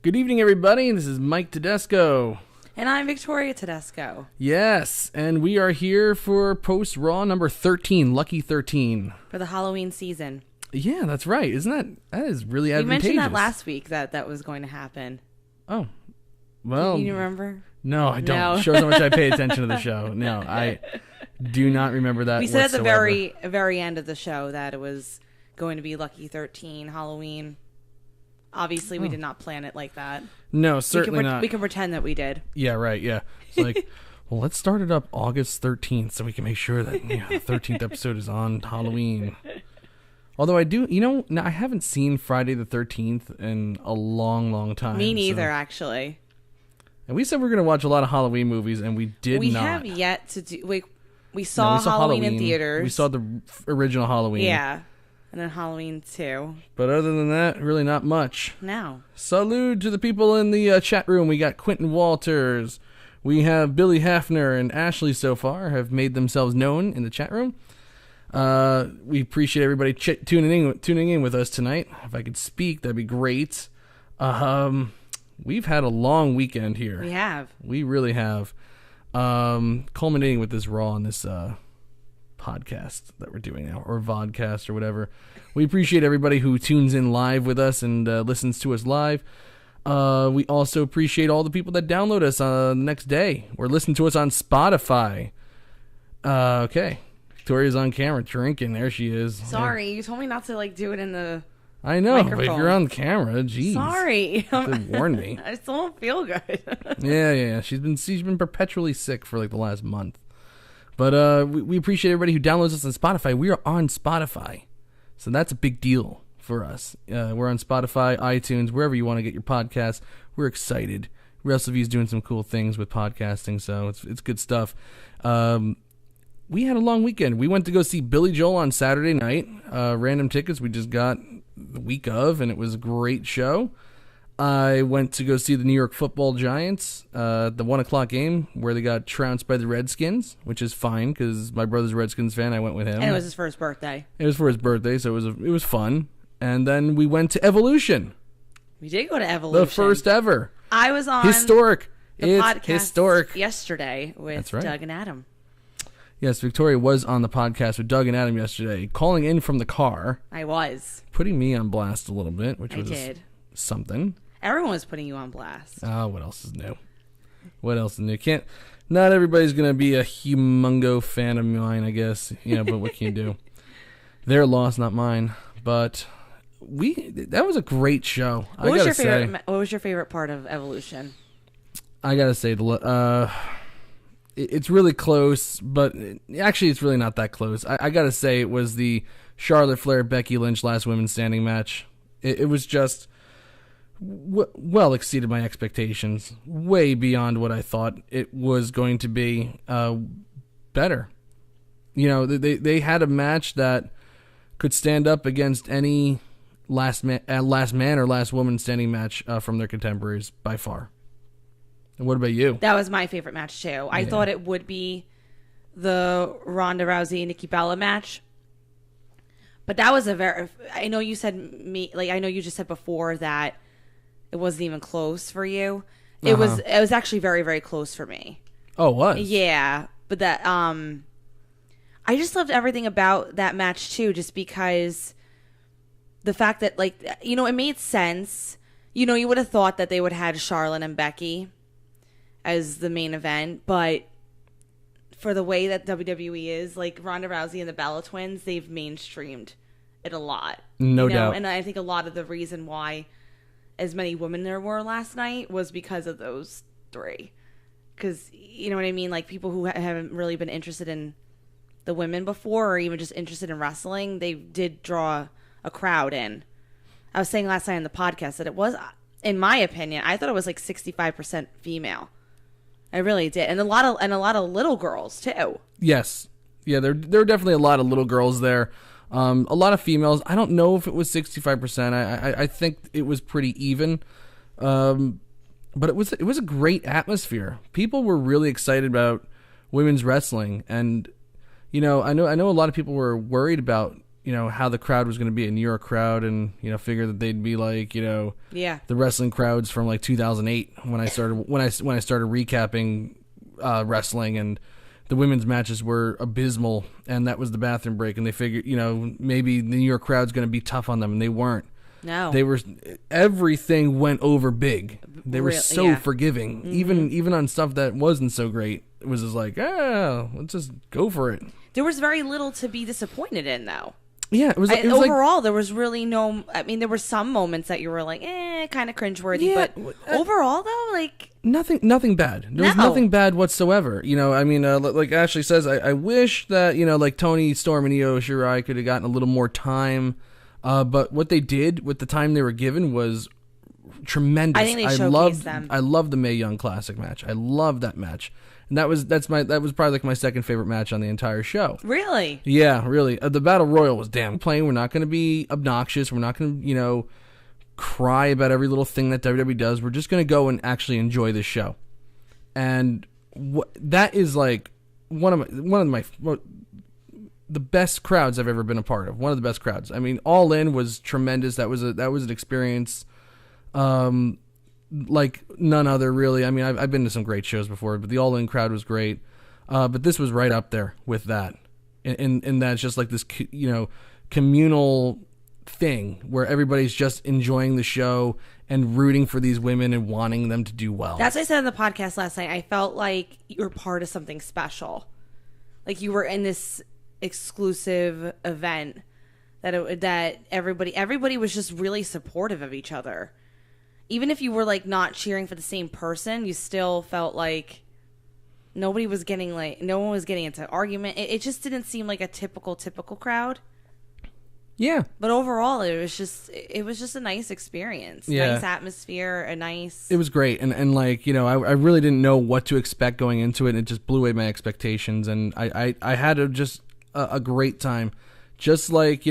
Good evening, everybody. This is Mike Tedesco. And I'm Victoria Tedesco. Yes, and we are here for Post Raw number 13, Lucky 13. For the Halloween season. Yeah, that's right. That is really advantageous. You mentioned that last week that was going to happen. Oh, well. Do you remember? No, I don't. No. Shows how much I pay attention to the show. No, I do not remember that. We said at the very end of the show that it was going to be Lucky 13 Halloween. Obviously, we did not plan it like that. No, certainly not. We can pretend that we did. Yeah, right, yeah. It's like, well, let's start it up August 13th so we can make sure that the 13th episode is on Halloween. Although I do, I haven't seen Friday the 13th in a long, long time. Me neither, actually. And we said we were going to watch a lot of Halloween movies, and we did not. We have yet to do... We saw Halloween in theaters. We saw the original Halloween. Yeah. And then Halloween 2. But other than that, really not much. No. Salute to the people in the chat room. We got Quentin Walters. We have Billy Hafner and Ashley so far have made themselves known in the chat room. We appreciate everybody tuning in with us tonight. If I could speak, that'd be great. We've had a long weekend here. We have. We really have. Culminating with this Raw and this podcast that we're doing now, or vodcast or whatever. We appreciate everybody who tunes in live with us and listens to us live. We also appreciate all the people that download us the next day or listen to us on Spotify. Okay. Victoria's on camera drinking. There she is. Sorry, you told me not to do it in the I know, microphone. But if you're on camera, geez. Sorry. Warn me. I still don't feel good. Yeah. She's been perpetually sick for the last month. But we appreciate everybody who downloads us on Spotify. We are on Spotify. So that's a big deal for us. We're on Spotify, iTunes, wherever you want to get your podcasts. We're excited. Wrestleview is doing some cool things with podcasting, so it's good stuff. We had a long weekend. We went to go see Billy Joel on Saturday night. Random tickets we just got the week of, and it was a great show. I went to go see the New York Football Giants, the 1 o'clock game where they got trounced by the Redskins, which is fine because my brother's a Redskins fan. I went with him. And it was his first birthday. It was for his birthday, so it was fun. And then we went to Evolution. We did go to Evolution. The first ever. I was on historic. The podcast historic yesterday with Doug and Adam. Yes, Victoria was on the podcast with Doug and Adam yesterday, calling in from the car. I was. Putting me on blast a little bit, which was something. Everyone was putting you on blast. Oh, what else is new? Not everybody's going to be a humongo fan of mine, I guess. But what can you do? Their loss, not mine. But that was a great show. What was your favorite part of Evolution? I got to say, it's really close, but actually it's really not that close. I got to say it was the Charlotte Flair, Becky Lynch last women's standing match. It was just well exceeded my expectations, way beyond what I thought it was going to be. Better. They had a match that could stand up against any last man or last woman standing match from their contemporaries by far. And what about you? That was my favorite match too. I thought it would be the Ronda Rousey Nikki Bella match. But that was I know you just said before that it wasn't even close for you. It was actually very, very close for me. Oh, it was? Yeah. But that I just loved everything about that match too, just because the fact that it made sense. You would have thought that they would have had Charlotte and Becky as the main event, but for the way that WWE is, Ronda Rousey and the Bella Twins, they've mainstreamed it a lot. No doubt. And I think a lot of the reason why as many women there were last night was because of those three. Because, you know what I mean? People who haven't really been interested in the women before, or even just interested in wrestling, they did draw a crowd in. I was saying last night on the podcast that it was, in my opinion, I thought it was 65% female. I really did, and a lot of little girls too. Yes, yeah, there are definitely a lot of little girls there. A lot of females. I don't know if it was 65%. I think it was pretty even. But it was a great atmosphere. People were really excited about women's wrestling, and I know a lot of people were worried about how the crowd was going to be a New York crowd, and figured that they'd be like the wrestling crowds from like 2008 when I started recapping wrestling, and the women's matches were abysmal, and that was the bathroom break, and they figured maybe the New York crowd's going to be tough on them, and they weren't. No, everything went over big. They were so forgiving, Mm-hmm. even on stuff that wasn't so great. It was just like, let's just go for it. There was very little to be disappointed in, though. Yeah, it was overall, there was really no. I mean, there were some moments that you were like, kind of cringeworthy, but overall, though, like nothing bad. There was nothing bad whatsoever. Like Ashley says, I wish that like Tony Storm and Io Shirai could have gotten a little more time. But what they did with the time they were given was tremendous. I think they showcased them. I loved the Mae Young Classic match. I loved that match. And that was probably like my second favorite match on the entire show. Really? Yeah, really. The Battle Royal was damn plain. We're not going to be obnoxious. We're not going to, cry about every little thing that WWE does. We're just going to go and actually enjoy this show. And that is like one of the best crowds I've ever been a part of. One of the best crowds. I mean, All In was tremendous. That was an experience like none other, really. I mean, I've been to some great shows before, but the All In crowd was great. But this was right up there with that. And that's just like this, communal thing where everybody's just enjoying the show and rooting for these women and wanting them to do well. That's what I said on the podcast last night. I felt like you were part of something special. Like you were in this exclusive event that everybody was just really supportive of each other. Even if you were like not cheering for the same person, you still felt like no one was getting into argument. It just didn't seem like a typical crowd. Yeah. But overall, it was just a nice experience. Yeah. Nice atmosphere, It was great. And like, I really didn't know what to expect going into it, and it just blew away my expectations. And I had a great time. Just like,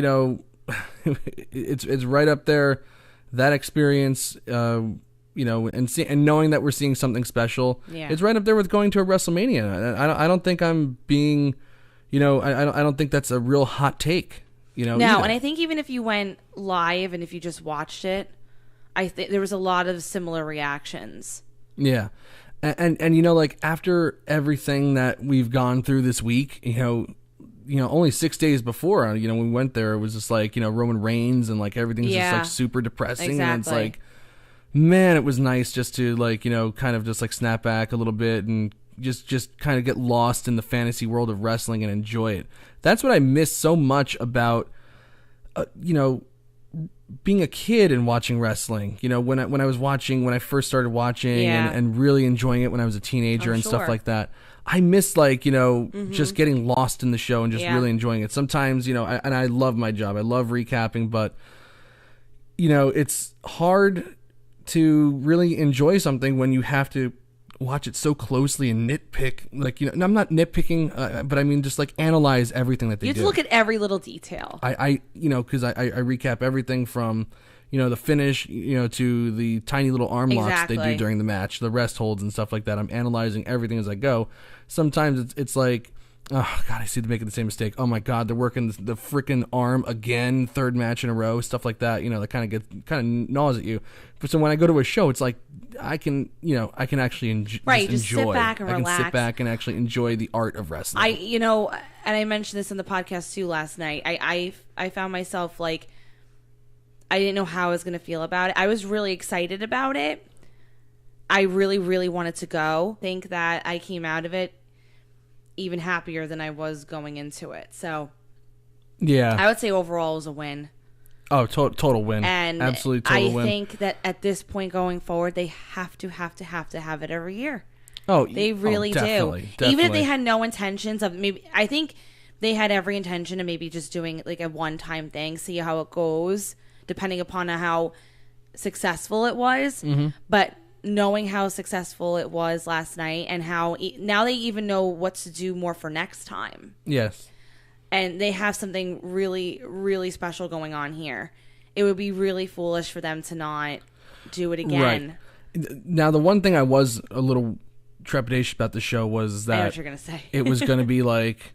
it's right up there. That experience, and knowing that we're seeing something special, it's right up there with going to a WrestleMania. I don't think I'm being, I don't think that's a real hot take. No, either. And I think even if you went live and if you just watched it, I think there was a lot of similar reactions. Yeah, and like after everything that we've gone through this week, only 6 days before, when we went there, it was just like, Roman Reigns and like everything's just like super depressing. Exactly. And it's like, man, it was nice just to like, kind of just like snap back a little bit and just kind of get lost in the fantasy world of wrestling and enjoy it. That's what I miss so much about, being a kid and watching wrestling. When I first started watching and really enjoying it when I was a teenager and stuff like that. I miss like, just getting lost in the show and just really enjoying it. Sometimes, and I love my job. I love recapping, but it's hard to really enjoy something when you have to watch it so closely and nitpick. Like, I'm not nitpicking, but I mean just like analyze everything that they do. You have to look at every little detail. Because I recap everything from, the finish, to the tiny little arm locks they do during the match, the rest holds and stuff like that. I'm analyzing everything as I go. Sometimes it's like, oh God, I see them making the same mistake. Oh my God, they're working the freaking arm again, third match in a row, stuff like that. That kind of gnaws at you. But so when I go to a show, it's like I can actually enjoy. Right, just sit back and relax. I can sit back and actually enjoy the art of wrestling. And I mentioned this in the podcast too last night. I found myself like I didn't know how I was going to feel about it. I was really excited about it. I really, really wanted to go. I think that I came out of it even happier than I was going into it. So, yeah, I would say overall it was a win. Oh, total win. And absolutely total win. I think that at this point going forward, they have to have it every year. Oh, they really definitely, do. Definitely. Even if they had no intentions of maybe, I think they had every intention of maybe just doing like a one-time thing, see how it goes, depending upon how successful it was. Mm-hmm. But knowing how successful it was last night and how now they even know what to do more for next time. Yes. And they have something really, really special going on here. It would be really foolish for them to not do it again. Right. Now, the one thing I was a little trepidatious about the show was that I know what you're going to say. it was going to be like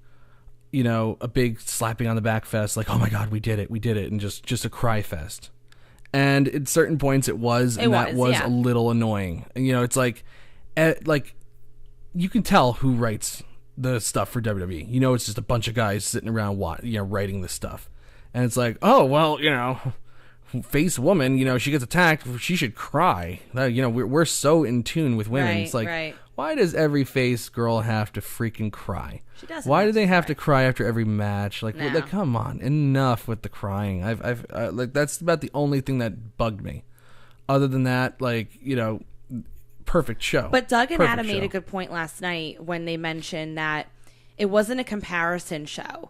you know, a big slapping on the back fest, like, oh my God, we did it, and just a cry fest. And at certain points that was a little annoying. And, you know, it's like you can tell who writes the stuff for WWE. You know, it's just a bunch of guys sitting around, writing this stuff. And it's like, oh, well, you know, face woman, you know, she gets attacked, she should cry. You know, we're so in tune with women. It's like, why does every face girl have to freaking cry? She doesn't. Why do they have to cry after every match? Like, come on, enough with the crying. I've like, that's about the only thing that bugged me. Other than that, like, you know, perfect show. But Doug and Adam made a good point last night when they mentioned that it wasn't a comparison show.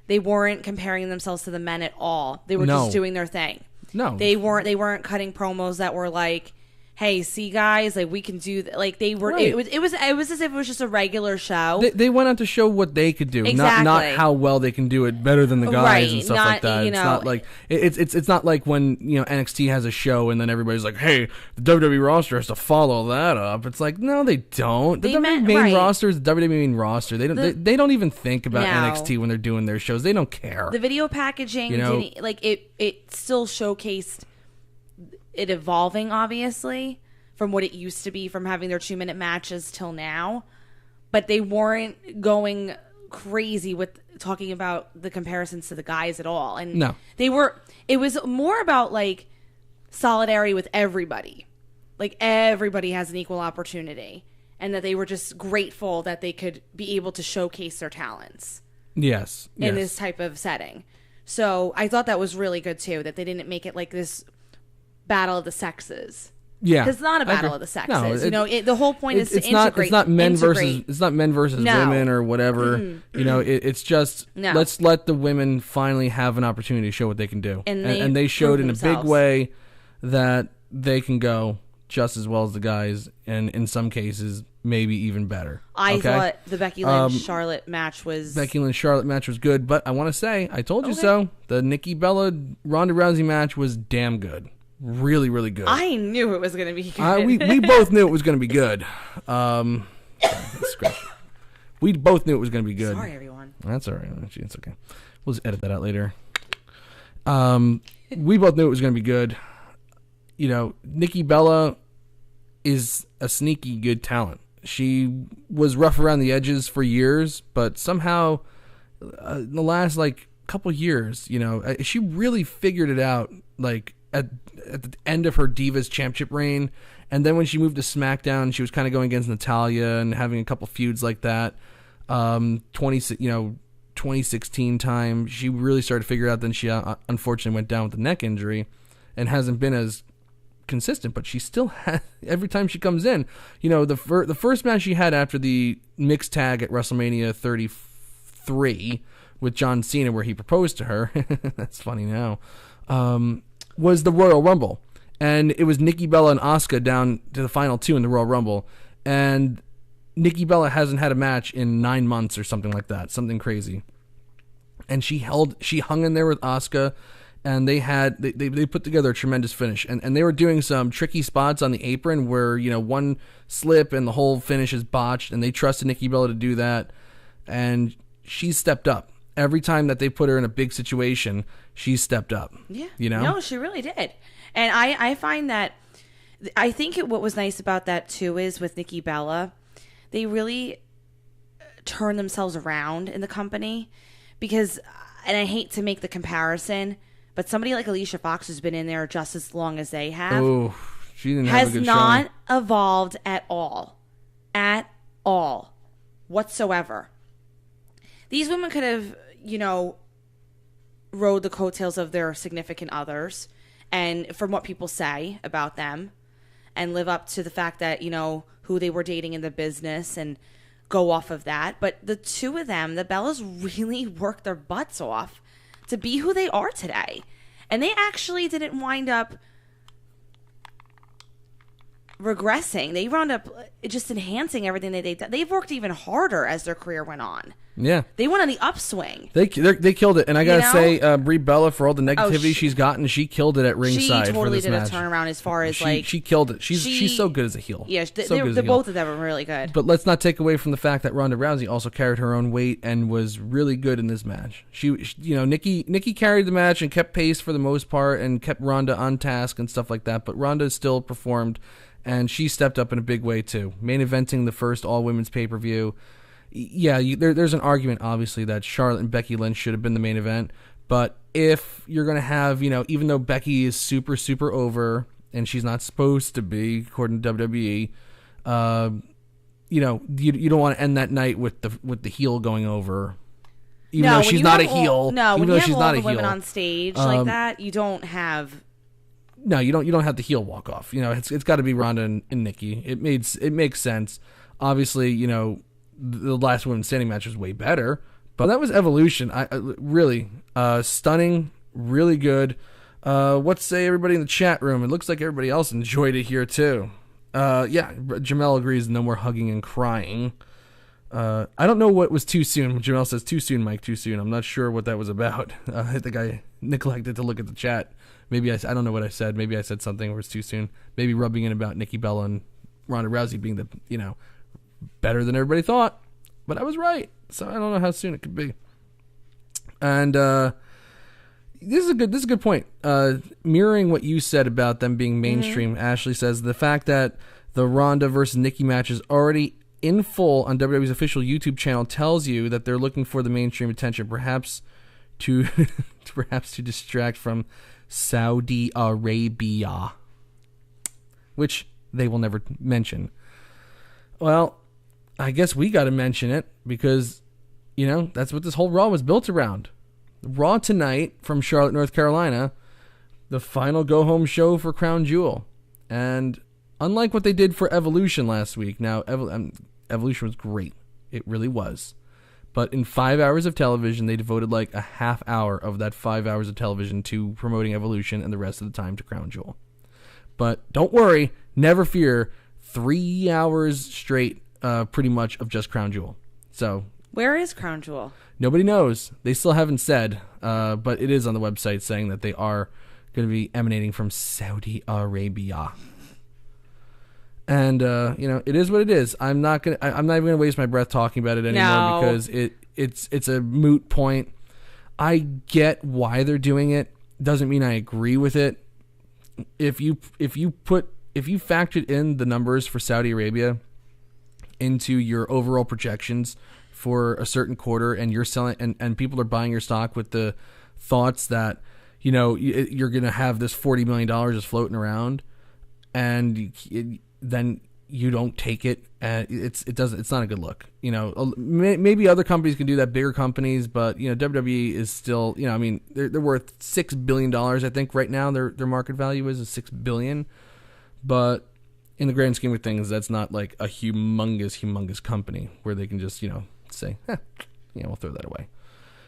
They weren't comparing themselves to the men at all. They were just doing their thing. No, they weren't cutting promos that were like, hey, see guys, like, we can do like, they were it was as if it was just a regular show. They went out to show what they could do, not how well they can do it better than the guys and stuff like that. It's not like it's not like when, you know, NXT has a show and then everybody's like, hey, the WWE roster has to follow that up. It's like, no, they don't. The WWE main roster is the WWE main roster. They don't even think about NXT when they're doing their shows. They don't care. The video packaging, you know, didn't, like, it still showcased it evolving, obviously, from what it used to be, from having their 2-minute matches till now, but they weren't going crazy with talking about the comparisons to the guys at all. And no, it was more about, like, solidarity with everybody, like, everybody has an equal opportunity, and that they were just grateful that they could be able to showcase their talents in this type of setting. So I thought that was really good too, that they didn't make it like this battle of the sexes. Yeah, because it's not a battle of the sexes. No, you know, the whole point is to integrate. It's not men versus women or whatever. You know, it's just let's let the women finally have an opportunity to show what they can do, and they showed in a big way that they can go just as well as the guys, and in some cases maybe even better. I thought the Becky Lynch-Charlotte match was good, but I want to say, I told you so. The Nikki Bella Ronda Rousey match was damn good. Really, really good. I knew it was going to be good. We both knew it was going to be good. We both knew it was going to be good. Sorry, everyone. That's all right. It's okay. We'll just edit that out later. We both knew it was going to be good. You know, Nikki Bella is a sneaky good talent. She was rough around the edges for years, but somehow in the last, like, couple years, you know, she really figured it out, like, at the end of her Divas Championship reign. And then when she moved to SmackDown, she was kind of going against Natalya and having a couple feuds like that. 2016 time, she really started to figure it out. Then she unfortunately went down with the neck injury and hasn't been as consistent, but she still has, every time she comes in, you know, the first match she had after the mixed tag at WrestleMania 33 with John Cena, where he proposed to her, that's funny now, was the Royal Rumble. And it was Nikki Bella and Asuka down to the final two in the Royal Rumble. And Nikki Bella hasn't had a match in 9 months or something like that, something crazy. And she hung in there with Asuka, and they put together a tremendous finish. And they were doing some tricky spots on the apron where, you know, one slip and the whole finish is botched, and they trusted Nikki Bella to do that. And she stepped up. Every time that they put her in a big situation, she stepped up. Yeah. You know? No, she really did. And I find that, I think what was nice about that too is with Nikki Bella, they really turned themselves around in the company, because, and I hate to make the comparison, but somebody like Alicia Fox, who's been in there just as long as they have, she didn't have a good not showing. Evolved at all whatsoever. These women could have, you know, rode the coattails of their significant others, and from what people say about them, and live up to the fact that, you know, who they were dating in the business and go off of that. But the two of them, the Bellas, really worked their butts off to be who they are today. And they actually didn't wind up regressing. They wound up just enhancing everything that they've done. They've worked even harder as their career went on. Yeah. They went on the upswing. They killed it. And I got to say, Brie Bella, for all the negativity she's gotten, she killed it at ringside. She totally for this did match. A turnaround as far as she killed it. She's so good as a heel. Yeah, they're both of them are really good. But let's not take away from the fact that Ronda Rousey also carried her own weight and was really good in this match. Nikki carried the match and kept pace for the most part and kept Ronda on task and stuff like that. But Ronda still performed, and she stepped up in a big way too. Main eventing the first all-women's pay-per-view. Yeah, there's an argument, obviously, that Charlotte and Becky Lynch should have been the main event. But if you're going to have, even though Becky is super, super over, and she's not supposed to be, according to WWE, you don't want to end that night with the heel going over. Even though she's not a heel. No, when you have all the women on stage like that, you don't have... No, you don't have the heel walk off. It's got to be Ronda and Nikki. It makes sense. Obviously, the last women's standing match was way better, but that was Evolution. I really stunning, really good. What say everybody in the chat room? It looks like everybody else enjoyed it here too. Yeah, Jamel agrees. No more hugging and crying. I don't know what was too soon. Jamel says too soon, Mike. Too soon. I'm not sure what that was about. I think I neglected to look at the chat. Maybe I don't know what I said. Maybe I said something where it's too soon. Maybe rubbing in about Nikki Bella and Ronda Rousey being the better than everybody thought, but I was right. So I don't know how soon it could be. And this is a good point. Mirroring what you said about them being mainstream, Ashley says the fact that the Ronda versus Nikki match is already in full on WWE's official YouTube channel tells you that they're looking for the mainstream attention, perhaps to distract from Saudi Arabia, which they will never mention. Well, I guess we got to mention it because, that's what this whole Raw was built around. Raw tonight from Charlotte, North Carolina, the final go-home show for Crown Jewel. And unlike what they did for Evolution last week, now Evolution was great. It really was. But in 5 hours of television, they devoted like a half hour of that 5 hours of television to promoting Evolution and the rest of the time to Crown Jewel. But don't worry, never fear, 3 hours straight pretty much of just Crown Jewel. So where is Crown Jewel? Nobody knows. They still haven't said, but it is on the website saying that they are going to be emanating from Saudi Arabia. And it is what it is. I'm not even going to waste my breath talking about it anymore because it's a moot point. I get why they're doing it. Doesn't mean I agree with it. If you factored in the numbers for Saudi Arabia into your overall projections for a certain quarter, and you're selling and people are buying your stock with the thoughts that you're going to have this $40 million just floating around, and then you don't take it, it's not a good look. Maybe other companies can do that, bigger companies, but WWE is still, they're worth $6 billion. I think right now their market value is $6 billion, but in the grand scheme of things, that's not like a humongous company where they can just, say, we'll throw that away.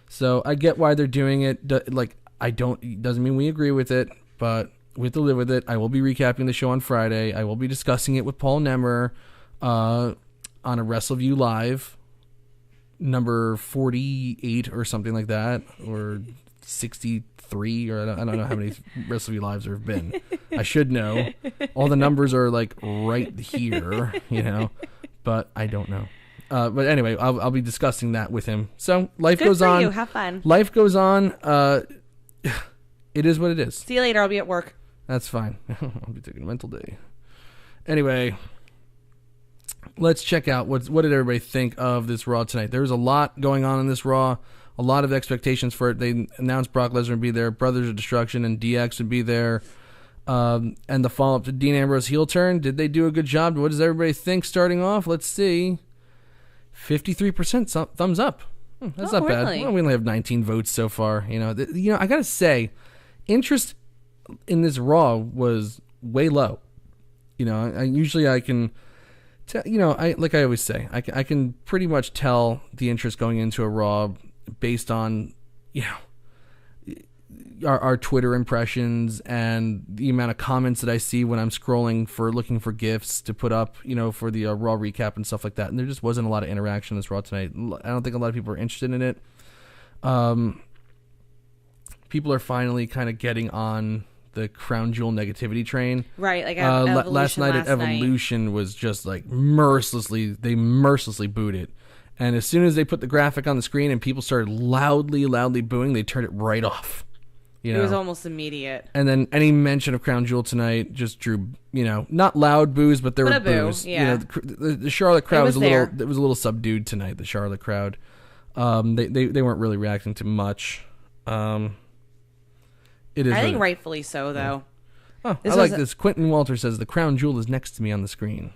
So I get why they're doing it. It doesn't mean we agree with it, but we have to live with it. I will be recapping the show on Friday. I will be discussing it with Paul Nemmer on a Wrestleview Live, number 48 or something like that, or 63, or I don't know how many Wrestleview Lives there have been. I should know. All the numbers are like right here, but I don't know. But anyway, I'll be discussing that with him. So life Good goes for on. You. Have fun. Life goes on. It is what it is. See you later. I'll be at work. That's fine. I'll be taking a mental day. Anyway, let's check out what did everybody think of this Raw tonight. There was a lot going on in this Raw. A lot of expectations for it. They announced Brock Lesnar would be there, Brothers of Destruction and DX would be there. And the follow-up to Dean Ambrose heel turn. Did they do a good job? What does everybody think starting off? Let's see. 53% thumbs up. That's not bad. Well, we only have 19 votes so far. I got to say, interest in this Raw was way low. I can tell, like I always say, I can pretty much tell the interest going into a Raw based on, our Twitter impressions and the amount of comments that I see when I'm scrolling for looking for GIFs to put up, for the Raw recap and stuff like that. And there just wasn't a lot of interaction this Raw tonight. I don't think a lot of people are interested in it. People are finally kind of getting on the Crown Jewel negativity train. Right. Like last night at Evolution was just like mercilessly booed it. And as soon as they put the graphic on the screen and people started loudly booing, they turned it right off. It was almost immediate. And then any mention of Crown Jewel tonight just drew, not loud boos, but there were boos. Yeah. The Charlotte crowd was a little subdued tonight. The Charlotte crowd, they weren't really reacting to much. I think rightfully so, though. Oh, I like this. Quentin Walter says the Crown Jewel is next to me on the screen.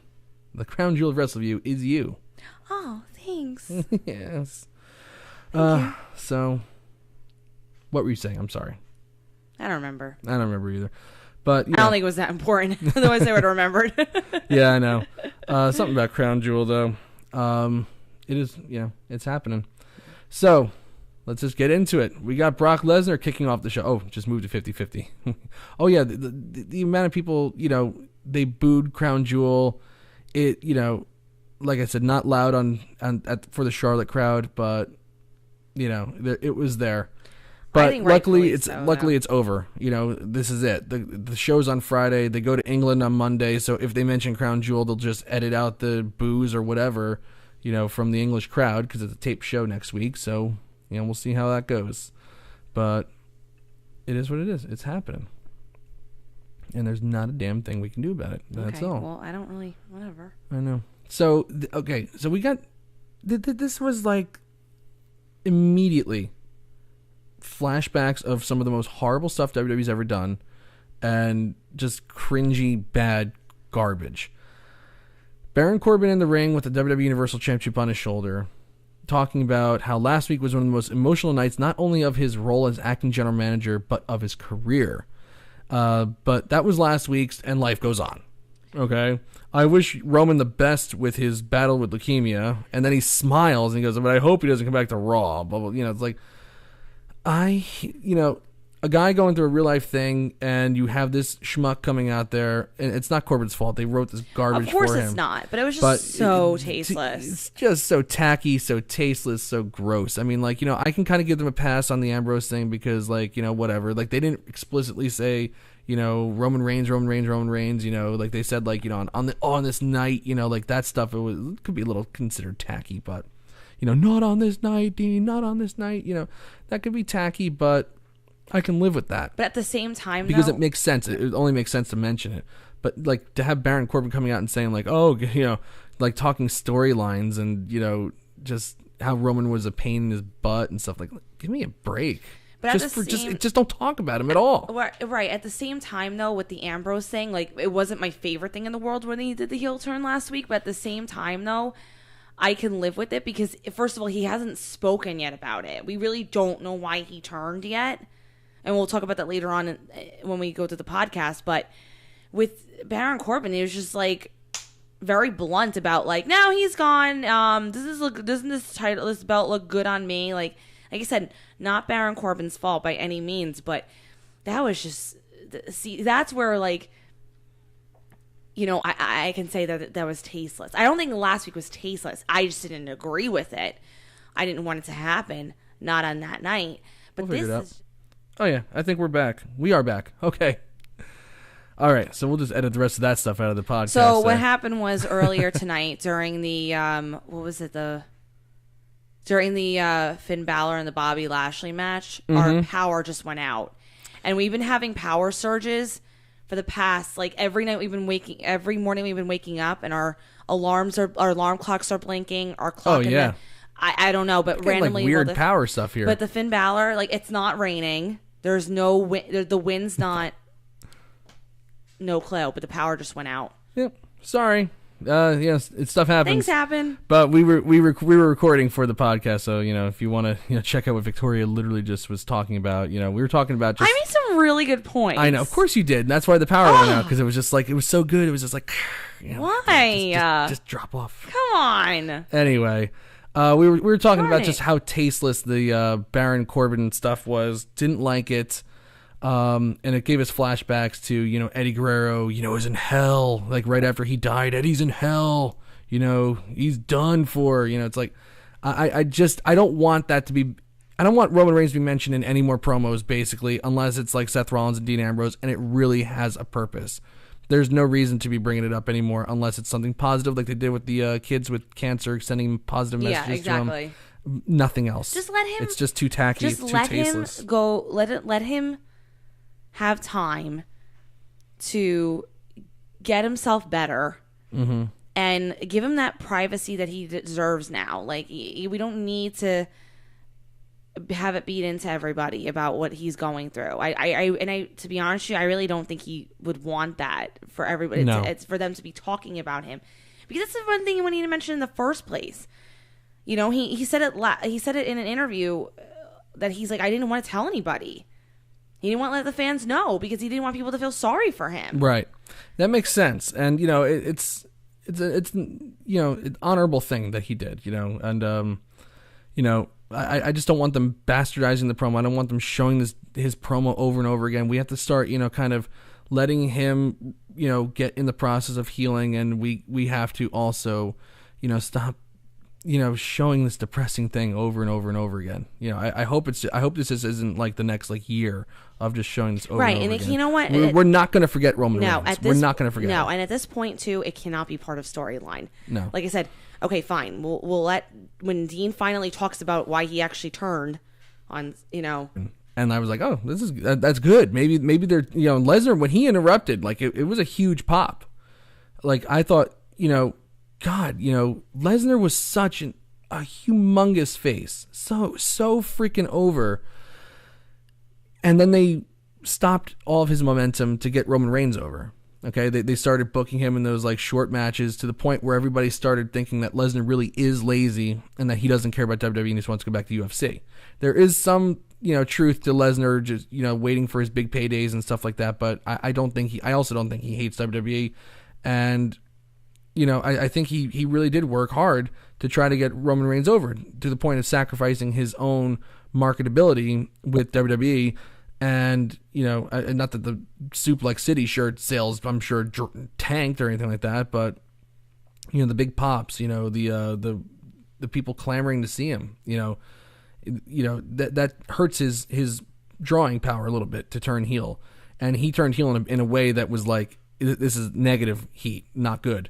The Crown Jewel of Wrestleview is you. Oh, thanks. Yes. Thank you. So, what were you saying? I'm sorry. I don't remember. I don't remember either. But I don't think it was that important. Otherwise, I would have remembered. Yeah, I know. Something about Crown Jewel, though. It is, it's happening. So, let's just get into it. We got Brock Lesnar kicking off the show. Oh, just moved to 50-50. Oh, yeah, the amount of people, they booed Crown Jewel. It, like I said, not loud for the Charlotte crowd, but, it was there. But luckily it's over. This is it. The show's on Friday. They go to England on Monday. So if they mention Crown Jewel, they'll just edit out the boos or whatever, from the English crowd because it's a taped show next week. So, we'll see how that goes. But it is what it is. It's happening. And there's not a damn thing we can do about it. That's all. Well, I don't really, whatever. I know. So, so we got, this was like immediately flashbacks of some of the most horrible stuff WWE's ever done and just cringy, bad garbage. Baron Corbin in the ring with the WWE Universal Championship on his shoulder, talking about how last week was one of the most emotional nights, not only of his role as acting general manager, but of his career. But that was last week's, and life goes on. Okay? I wish Roman the best with his battle with leukemia, and then he smiles and he goes, but I hope he doesn't come back to Raw. Blah, blah. It's like, a guy going through a real life thing, and you have this schmuck coming out there, and it's not Corbin's fault. They wrote this garbage for him. Of course it's not, but it was just so tasteless. It's just so tacky, so tasteless, so gross. I mean, I can kind of give them a pass on the Ambrose thing because, whatever. They didn't explicitly say, Roman Reigns, like they said, on this night, that stuff, it could be a little considered tacky, but, not on this night, Dean, not on this night, that could be tacky, but I can live with that. But at the same time, because it makes sense. It only makes sense to mention it. But to have Baron Corbin coming out and saying talking storylines and just how Roman was a pain in his butt and stuff, give me a break. But just don't talk about him at all. Right. At the same time, though, with the Ambrose thing, it wasn't my favorite thing in the world when he did the heel turn last week. But at the same time, though, I can live with it because, first of all, he hasn't spoken yet about it. We really don't know why he turned yet. And we'll talk about that later on when we go to the podcast. But with Baron Corbin, he was just very blunt about now he's gone. Doesn't this belt look good on me? Like I said, not Baron Corbin's fault by any means, but that was just that's where I can say that was tasteless. I don't think last week was tasteless. I just didn't agree with it. I didn't want it to happen. Not on that night. But we'll figure it out. Oh, yeah. I think we're back. We are back. Okay. All right. So we'll just edit the rest of that stuff out of the podcast. So what happened was earlier tonight during the, during the Finn Balor and the Bobby Lashley match, our power just went out. And we've been having power surges for the past, every morning we've been waking up and our alarm clocks are blinking. Our clock. Oh, yeah. I don't know, but randomly. Weird power stuff here. But the Finn Balor, it's not raining. There's no wind. The wind's not. No clue, but the power just went out. Yep. Sorry. Yes, stuff happens. Things happen. But we were recording for the podcast, so if you want to check out what Victoria literally just was talking about, we were talking about. I made some really good points. I know, of course you did. And that's why the power went out because it was just it was so good. It was just why? Just drop off. Come on. Anyway. We were talking about just how tasteless the Baron Corbin stuff was. Didn't like it. And it gave us flashbacks to, you know, Eddie Guerrero, you know, is in hell. Like right after he died, Eddie's in hell. You know, he's done for. You know, it's like, I don't want that to be. I don't want Roman Reigns to be mentioned in any more promos, basically, unless it's like Seth Rollins and Dean Ambrose, and it really has a purpose. There's no reason to be bringing it up anymore unless it's something positive, like they did with the kids with cancer, sending positive messages to them. Nothing else. Just let him. It's just too tacky. Just too let tasteless. him go. Let him have time to get himself better, and give him that privacy that he deserves now. Like we don't need to have it beat into everybody about what he's going through. I to be honest with you, I really don't think he would want that for everybody. No. It's for them to be talking about him, because that's the one thing you wanted to mention in the first place. You know, he said it. He said it in an interview that he's like, I didn't want to tell anybody. He didn't want to let the fans know because he didn't want people to feel sorry for him. Right, that makes sense, and you know, it's you know, an honorable thing that he did. You know, and you know, I just don't want them bastardizing the promo. I don't want them showing his promo over and over again. We have to start, you know, kind of letting him, you know, get in the process of healing, and we have to also, you know, stop, you know, showing this depressing thing over and over and over again. You know, I hope this isn't like the next like year of just showing this over and over again. You know what? We're not going to forget Roman Reigns. We're not going to forget. No, and at this point too, it cannot be part of storyline. No, like I said, okay, fine. We'll let when Dean finally talks about why he actually turned on, you know. And I was like, oh, that's good. Maybe they're, you know, Lesnar, when he interrupted, like it was a huge pop. Like I thought, you know, God, you know, Lesnar was such a humongous face, so freaking over. And then they stopped all of his momentum to get Roman Reigns over. Okay, they started booking him in those like short matches to the point where everybody started thinking that Lesnar really is lazy and that he doesn't care about WWE and just wants to go back to UFC. There is some, you know, truth to Lesnar just, you know, waiting for his big paydays and stuff like that, but I also don't think he hates WWE. And you know, I think he really did work hard to try to get Roman Reigns over to the point of sacrificing his own marketability with WWE. And, you know, not that the Suplex City shirt sales, I'm sure, tanked or anything like that, but, you know, the big pops, you know, the people clamoring to see him, you know, that hurts his drawing power a little bit to turn heel. And he turned heel in a way that was like, this is negative heat, not good.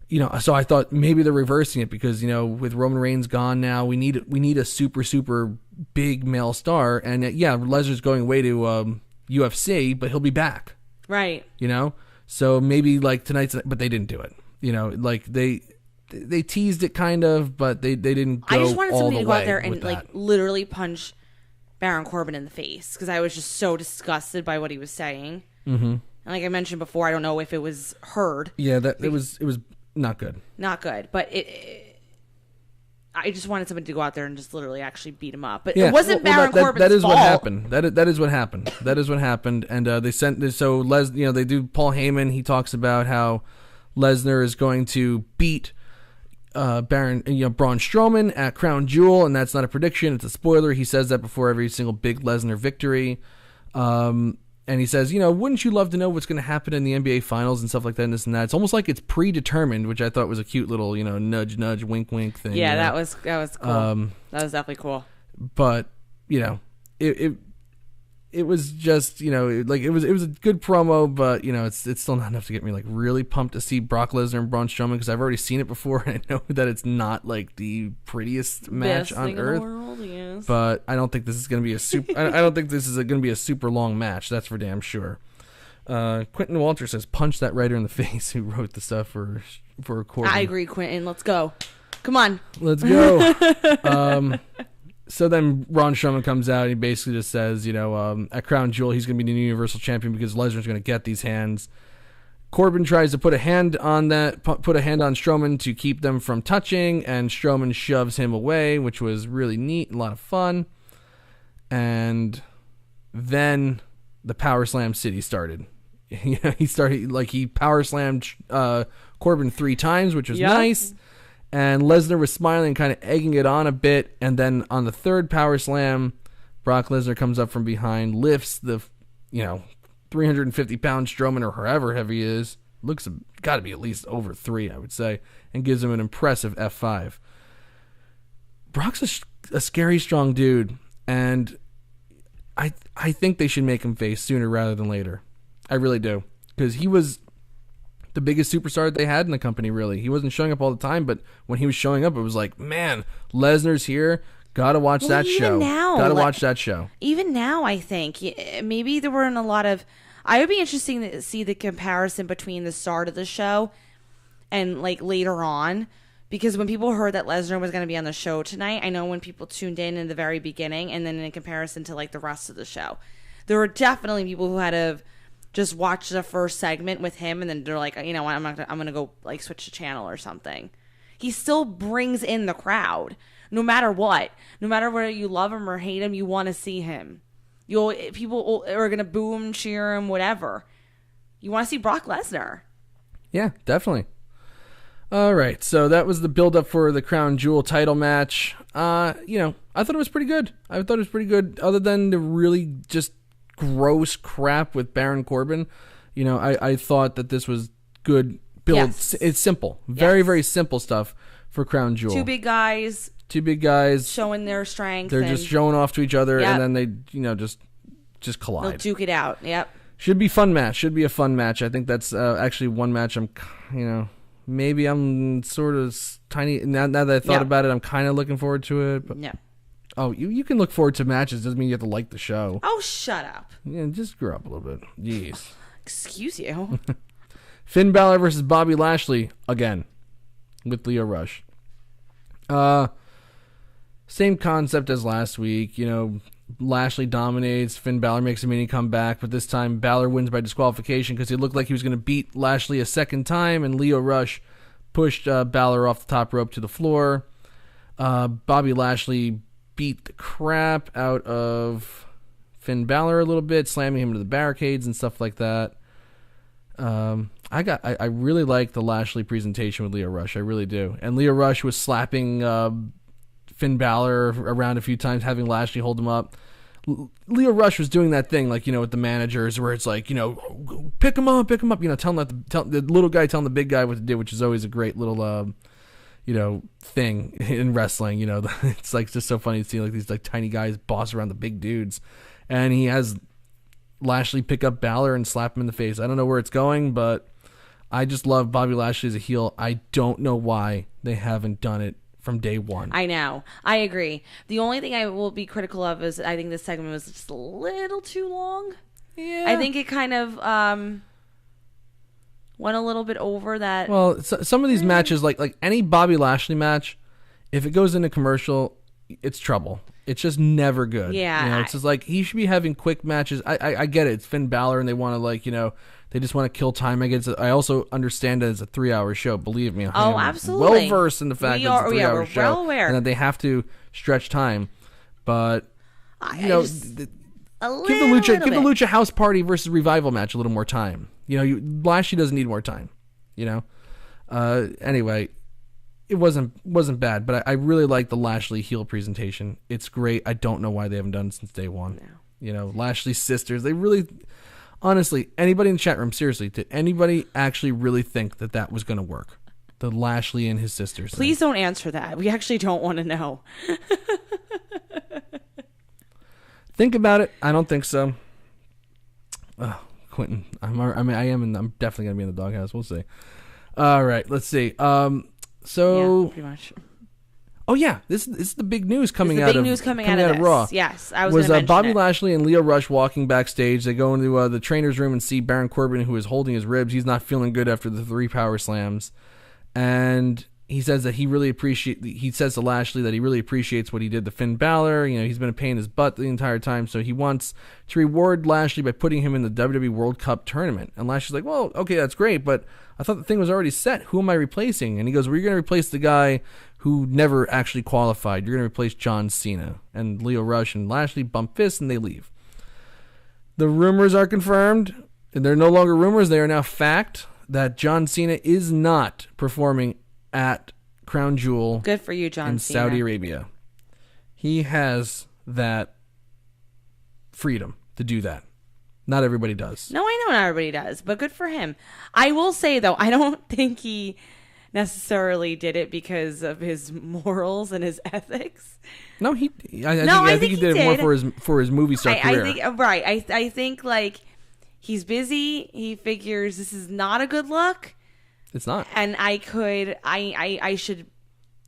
You know, so I thought maybe they're reversing it because, you know, with Roman Reigns gone now, we need a super big male star, and yeah, Lesnar's going away to UFC, but he'll be back, right? You know, so maybe like tonight's, but they didn't do it. You know, like they teased it kind of, but they didn't go. I just wanted somebody to go out there and that. like literally punch Baron Corbin in the face because I was just so disgusted by what he was saying. Mm-hmm. And like I mentioned before, I don't know if it was heard. Yeah, it was. Not good. Not good, but I just wanted somebody to go out there and just literally actually beat him up. But yeah, it wasn't Baron Corbin's that is fault. What happened. That is what happened. That is what happened. And they sent so you know, they do Paul Heyman. He talks about how Lesnar is going to beat Braun Strowman at Crown Jewel, and that's not a prediction. It's a spoiler. He says that before every single big Lesnar victory. And he says, you know, wouldn't you love to know what's going to happen in the NBA Finals and stuff like that and this and that? It's almost like it's predetermined, which I thought was a cute little, you know, nudge, nudge, wink, wink thing. Yeah, you know? that was cool. That was definitely cool. But, you know, it was just, you know, like it was a good promo, but, you know, it's still not enough to get me like really pumped to see Brock Lesnar and Braun Strowman because I've already seen it before and I know that it's not like the prettiest match Best on thing earth. in the world, yes. But I don't think this is going to be a super. I don't think this is going to be a super long match. That's for damn sure. Quentin Walter says, "Punch that writer in the face who wrote the stuff for Corbin." I agree, Quentin. Let's go. Come on. Let's go. So then Braun Strowman comes out and he basically just says, you know, at Crown Jewel he's going to be the new Universal Champion because Lesnar's going to get these hands. Corbin tries to put a hand on Strowman to keep them from touching, and Strowman shoves him away, which was really neat and a lot of fun. And then the Power Slam City started. You know, he power slammed Corbin 3 times, which was nice. And Lesnar was smiling, kind of egging it on a bit. And then on the third power slam, Brock Lesnar comes up from behind, lifts the 350-pound Strowman or however heavy he is, looks got to be at least over 3, I would say, and gives him an impressive F5. Brock's a scary, strong dude, and I think they should make him face sooner rather than later. I really do, because he was the biggest superstar that they had in the company, really. He wasn't showing up all the time, but when he was showing up, it was like, man, Lesnar's here. Gotta watch that show. Gotta watch that show. Even now, I think maybe there weren't a lot of. I would be interesting to see the comparison between the start of the show and like later on, because when people heard that Lesnar was going to be on the show tonight, I know when people tuned in the very beginning, and then in comparison to like the rest of the show, there were definitely people who had to just watch the first segment with him, and then they're like, you know what, I'm gonna go like switch the channel or something. He still brings in the crowd. No matter what, no matter whether you love him or hate him, you want to see him. People are gonna boo him, cheer him, whatever. You want to see Brock Lesnar. Yeah, definitely. All right, so that was the build-up for the Crown Jewel title match. I thought it was pretty good. Other than the really just gross crap with Baron Corbin. I thought that this was good build. Yes. It's simple, very, very simple stuff for Crown Jewel. Two big guys showing their strength. They're just showing off to each other, and then they, just collide. They'll duke it out. Yep. Should be fun match. Should be a fun match. I think that's actually one match maybe I'm sort of tiny. Now that I thought about it, I'm kind of looking forward to it. But, yeah. Oh, you can look forward to matches. Doesn't mean you have to like the show. Oh, shut up. Yeah, just grow up a little bit. Jeez. Excuse you. Finn Balor versus Bobby Lashley again with Lio Rush. Same concept as last week. Lashley dominates. Finn Balor makes a mini comeback, but this time Balor wins by disqualification because he looked like he was going to beat Lashley a second time, and Lio Rush pushed Balor off the top rope to the floor. Bobby Lashley beat the crap out of Finn Balor a little bit, slamming him into the barricades and stuff like that. I really like the Lashley presentation with Lio Rush. I really do. And Lio Rush was slapping Finn Balor around a few times, having Lashley hold him up. Lio Rush was doing that thing, like, with the managers where it's like, pick him up, tell the little guy telling the big guy what to do, which is always a great little, thing in wrestling. It's like just so funny to see like these like tiny guys boss around the big dudes. And he has Lashley pick up Balor and slap him in the face. I don't know where it's going, but I just love Bobby Lashley as a heel. I don't know why they haven't done it from day one. I know. I agree. The only thing I will be critical of is I think this segment was just a little too long. Yeah. I think it kind of went a little bit over that. Well, some of these matches, like any Bobby Lashley match, if it goes into commercial, it's trouble. It's just never good. Yeah. It's just like he should be having quick matches. I get it. It's Finn Balor and they want to they just want to kill time. I also understand that it's a 3-hour show. Believe me. Oh, absolutely. Well versed in the fact that it's a 3-hour show. Well aware. And that they have to stretch time. But, give the Lucha House Party versus Revival match a little more time. Lashley doesn't need more time. Anyway, it wasn't bad, but I really like the Lashley heel presentation. It's great. I don't know why they haven't done it since day one. No. Lashley's sisters, they really, honestly, anybody in the chat room, seriously, did anybody actually really think that was going to work? The Lashley and his sisters. Please don't answer that. We actually don't want to know. Think about it. I don't think so. Oh, Quentin, I'm definitely going to be in the doghouse. We'll see. All right, let's see. Yeah, pretty much. Oh yeah, this is the big news coming out of Raw. Yes, I was Bobby Lashley and Lio Rush walking backstage. They go into the trainer's room and see Baron Corbin, who is holding his ribs. He's not feeling good after the 3 power slams, and he says that he says to Lashley that he really appreciates what he did to Finn Balor. He's been a pain in his butt the entire time, so he wants to reward Lashley by putting him in the WWE World Cup tournament. And Lashley's like, well, okay, that's great, but I thought the thing was already set. Who am I replacing? And he goes, well, you're going to replace the guy who never actually qualified. You're going to replace John Cena. And Lio Rush and Lashley bump fists and they leave. The rumors are confirmed, and they're no longer rumors. They are now fact that John Cena is not performing at Crown Jewel. Good for you, John in Cena. Saudi Arabia. He has that freedom to do that. Not everybody does. No, I know not everybody does, but good for him. I will say, though, I don't think he necessarily did it because of his morals and his ethics. No, I think he did it more for his movie star career. I think like he's busy. He figures this is not a good look. It's not. And I should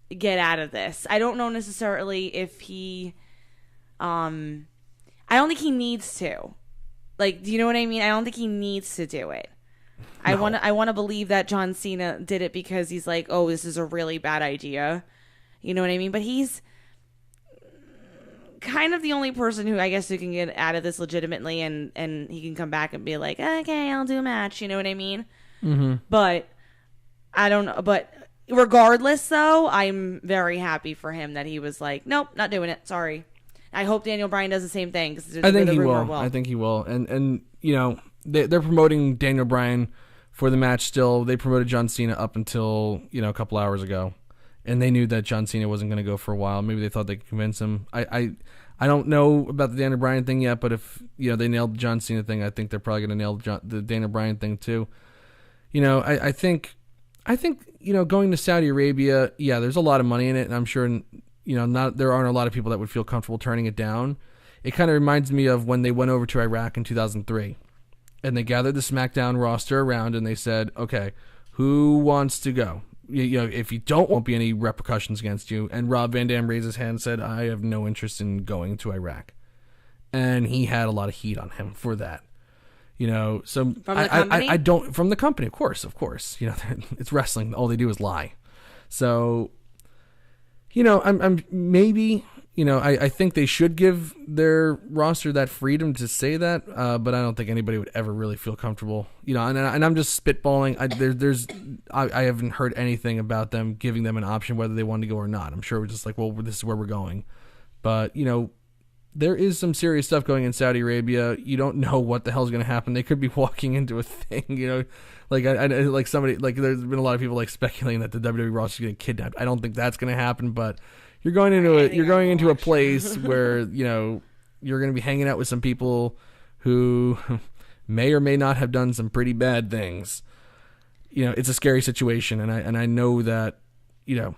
get out of this. I don't know necessarily if he I don't think he needs to. Like, do you know what I mean? I don't think he needs to do it. No. I want to believe that John Cena did it because he's like, "Oh, this is a really bad idea." You know what I mean? But he's kind of the only person who I guess who can get out of this legitimately, and he can come back and be like, "Okay, I'll do a match." You know what I mean? Mm-hmm. But I don't know. But regardless, though, I'm very happy for him that he was like, "Nope, not doing it. Sorry." I hope Daniel Bryan does the same thing. Cause I think he will. I think he will. And you know, they're promoting Daniel Bryan for the match still. They promoted John Cena up until, you know, a couple hours ago. And they knew that John Cena wasn't going to go for a while. Maybe they thought they could convince him. I don't know about the Daniel Bryan thing yet, but if, you know, they nailed the John Cena thing, I think they're probably going to nail the Daniel Bryan thing too. You know, I think, you know, going to Saudi Arabia, yeah, there's a lot of money in it, and I'm sure, you know, there aren't a lot of people that would feel comfortable turning it down. It kind of reminds me of when they went over to Iraq in 2003, and they gathered the SmackDown roster around, and they said, okay, who wants to go? You know, if you don't, won't be any repercussions against you. And Rob Van Dam raised his hand and said, I have no interest in going to Iraq. And he had a lot of heat on him for that. You know, so from the company? I don't, from the company, of course. You know, it's wrestling. All they do is lie. So, you know, I'm maybe, you know, I think they should give their roster that freedom to say that, but I don't think anybody would ever really feel comfortable, you know, and I'm just spitballing. I haven't heard anything about them giving them an option whether they want to go or not. I'm sure we're just like, well, this is where we're going. But, you know, there is some serious stuff going in Saudi Arabia. You don't know what the hell is going to happen. They could be walking into a thing, you know, like like somebody, like there's been a lot of people like speculating that the WWE roster is getting kidnapped. I don't think that's going to happen, but you're going into a place where, you know, you're going to be hanging out with some people who may or may not have done some pretty bad things. You know, it's a scary situation, and I know that, you know,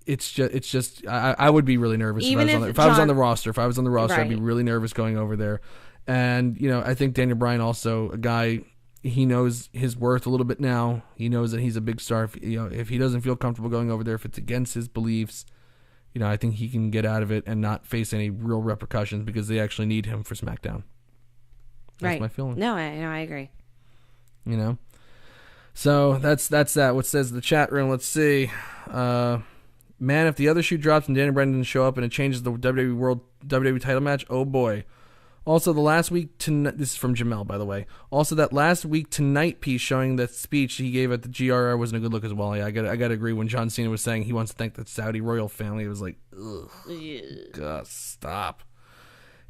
it's just I would be really nervous if I was on the roster. If I was on the roster, right. I'd be really nervous going over there. And, you know, I think Daniel Bryan also, a guy, he knows his worth a little bit now. He knows that he's a big star. If he doesn't feel comfortable going over there, if it's against his beliefs, you know, I think he can get out of it and not face any real repercussions because they actually need him for SmackDown. That's my feeling. No, I agree. You know, so that's that. What says the chat room? Let's see. Man, if the other shoe drops and Daniel Bryan didn't show up and it changes the WWE title match, oh boy. Also, the last week tonight, this is from Jamel, by the way. Also, that last week tonight piece showing that speech he gave at the GRR wasn't a good look as well. Yeah, I got to agree. When John Cena was saying he wants to thank the Saudi royal family, it was like, ugh, God, stop.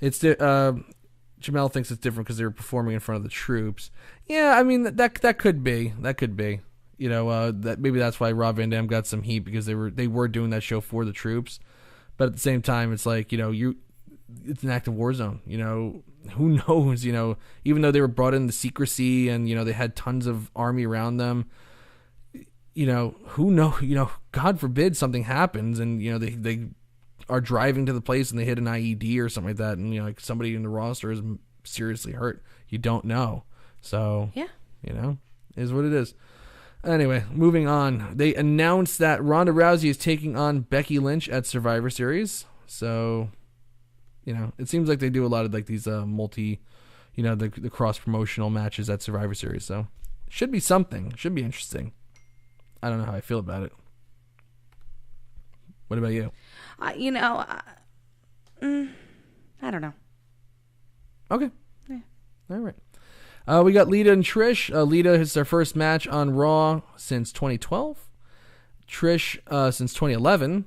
It's Jamel thinks it's different because they were performing in front of the troops. Yeah, I mean that could be. You know, that maybe that's why Rob Van Dam got some heat because they were doing that show for the troops. But at the same time, it's like, you know, it's an active war zone. You know, who knows? You know, even though they were brought in the secrecy and, you know, they had tons of army around them. You know, who knows? You know, God forbid something happens and, you know, they are driving to the place and they hit an IED or something like that, and, you know, like somebody in the roster is seriously hurt. You don't know. So yeah, you know, is what it is. Anyway, moving on. They announced that Ronda Rousey is taking on Becky Lynch at Survivor Series. So, you know, it seems like they do a lot of like these multi, you know, the cross-promotional matches at Survivor Series. So, should be something. Should be interesting. I don't know how I feel about it. What about you? You know, I don't know. Okay. Yeah. All right. We got Lita and Trish. Lita is their first match on Raw since 2012. Trish since 2011.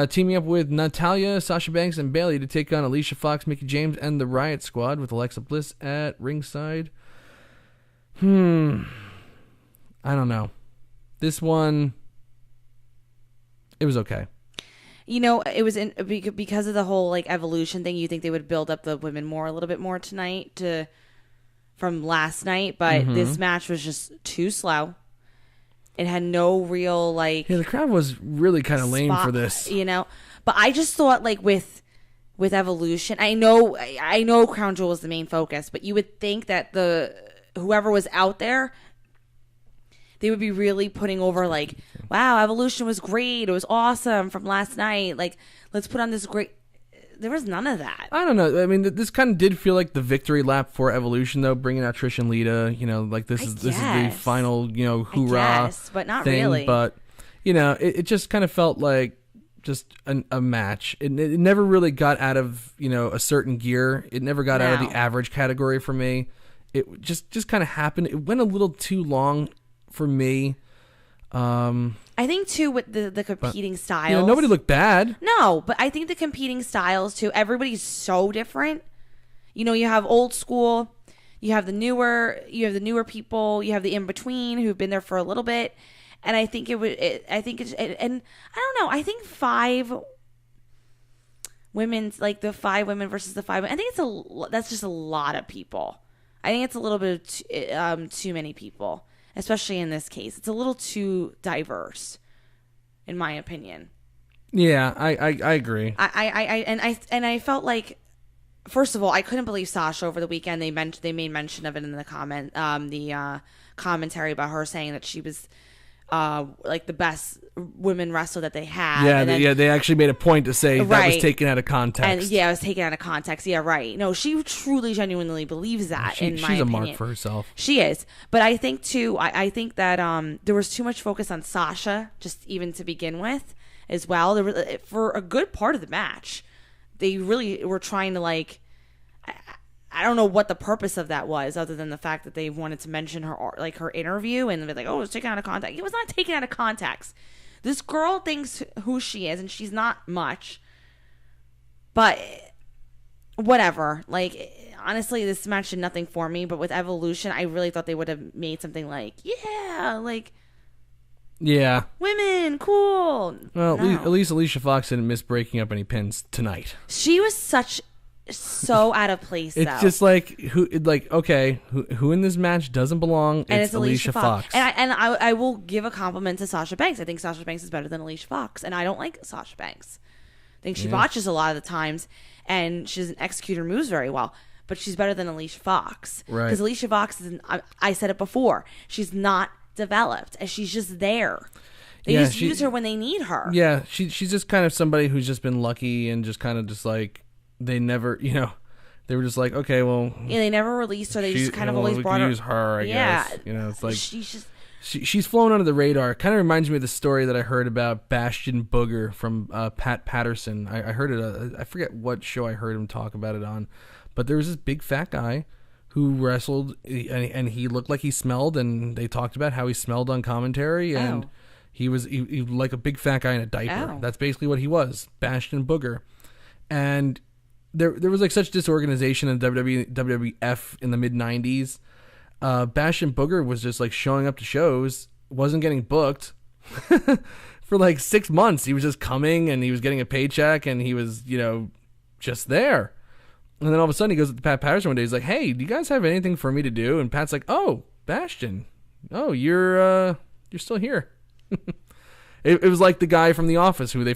Teaming up with Natalya, Sasha Banks, and Bayley to take on Alicia Fox, Mickie James, and the Riot Squad with Alexa Bliss at ringside. I don't know. This one, it was okay. You know, it was because of the whole like evolution thing. You think they would build up the women more a little bit more tonight from last night, but this match was just too slow. It had no real like. Yeah, the crowd was really kind of lame for this. You know, but I just thought like with Evolution, I know Crown Jewel is the main focus, but you would think that whoever was out there, they would be really putting over like, wow, Evolution was great. It was awesome from last night. Like, let's put on this great. There was none of that. I don't know. I mean, this kind of did feel like the victory lap for Evolution, though, bringing out Trish and Lita. You know, like this is the final, you know, hoorah. I guess, but not thing. really. But you know, it just kind of felt like just a match. It never really got out of, you know, a certain gear. It never got out of the average category for me. It just kind of happened. It went a little too long for me. I think too with the competing styles. You know, nobody looked bad. No, but I think the competing styles too. Everybody's so different. You know, you have old school, you have the newer people, you have the in between who've been there for a little bit, and I think and I don't know. I think 5 women's like the 5 women versus the 5. I think that's just a lot of people. I think it's a little bit too many people. Especially in this case, it's a little too diverse, in my opinion. Yeah, I agree. I felt like, first of all, I couldn't believe Sasha over the weekend. They made mention of it in the commentary about her saying that she was like the best women wrestler that they had. Yeah, they actually made a point to say that was taken out of context. And it was taken out of context. Yeah, right. No, she truly, genuinely believes that. She's a mark for herself. She is. But I think too. I think that there was too much focus on Sasha, just even to begin with, as well. There was, for a good part of the match, they really were trying to like. I don't know what the purpose of that was, other than the fact that they wanted to mention her interview and be like, "Oh, it was taken out of context." It was not taken out of context. This girl thinks who she is, and she's not much. But whatever. Like, honestly, this match did nothing for me. But with Evolution, I really thought they would have made something like, women, cool. Well, at least Alicia Fox didn't miss breaking up any pins tonight. She was so out of place. It's just like who in this match doesn't belong? And it's Alicia Fox. And I will give a compliment to Sasha Banks. I think Sasha Banks is better than Alicia Fox, and I don't like Sasha Banks. I think she botches a lot of the times, and she doesn't execute her moves very well. But she's better than Alicia Fox, right? Because Alicia Fox I said it before. She's not developed, and she's just there. They just use her when they need her. Yeah, she's just kind of somebody who's just been lucky and just kind of just like. They never, they were just like, okay, well. Yeah, they never released her. They just kind of always brought her. Use her, I guess. It's like she's flown under the radar. It kind of reminds me of the story that I heard about Bastion Booger from Pat Patterson. I heard it. I forget what show I heard him talk about it on, but there was this big fat guy who wrestled, and he looked like he smelled, and they talked about how he smelled on commentary, and he was like a big fat guy in a diaper. That's basically what he was, Bastion Booger, and. There was like such disorganization in WWF in the mid 90s. Bastion Booger was just like showing up to shows, wasn't getting booked for like 6 months. He was just coming and he was getting a paycheck and he was, just there. And then all of a sudden he goes to Pat Patterson one day. He's like, "Hey, do you guys have anything for me to do?" And Pat's like, "Oh, Bastion. Oh, you're still here." It was like the guy from The Office who they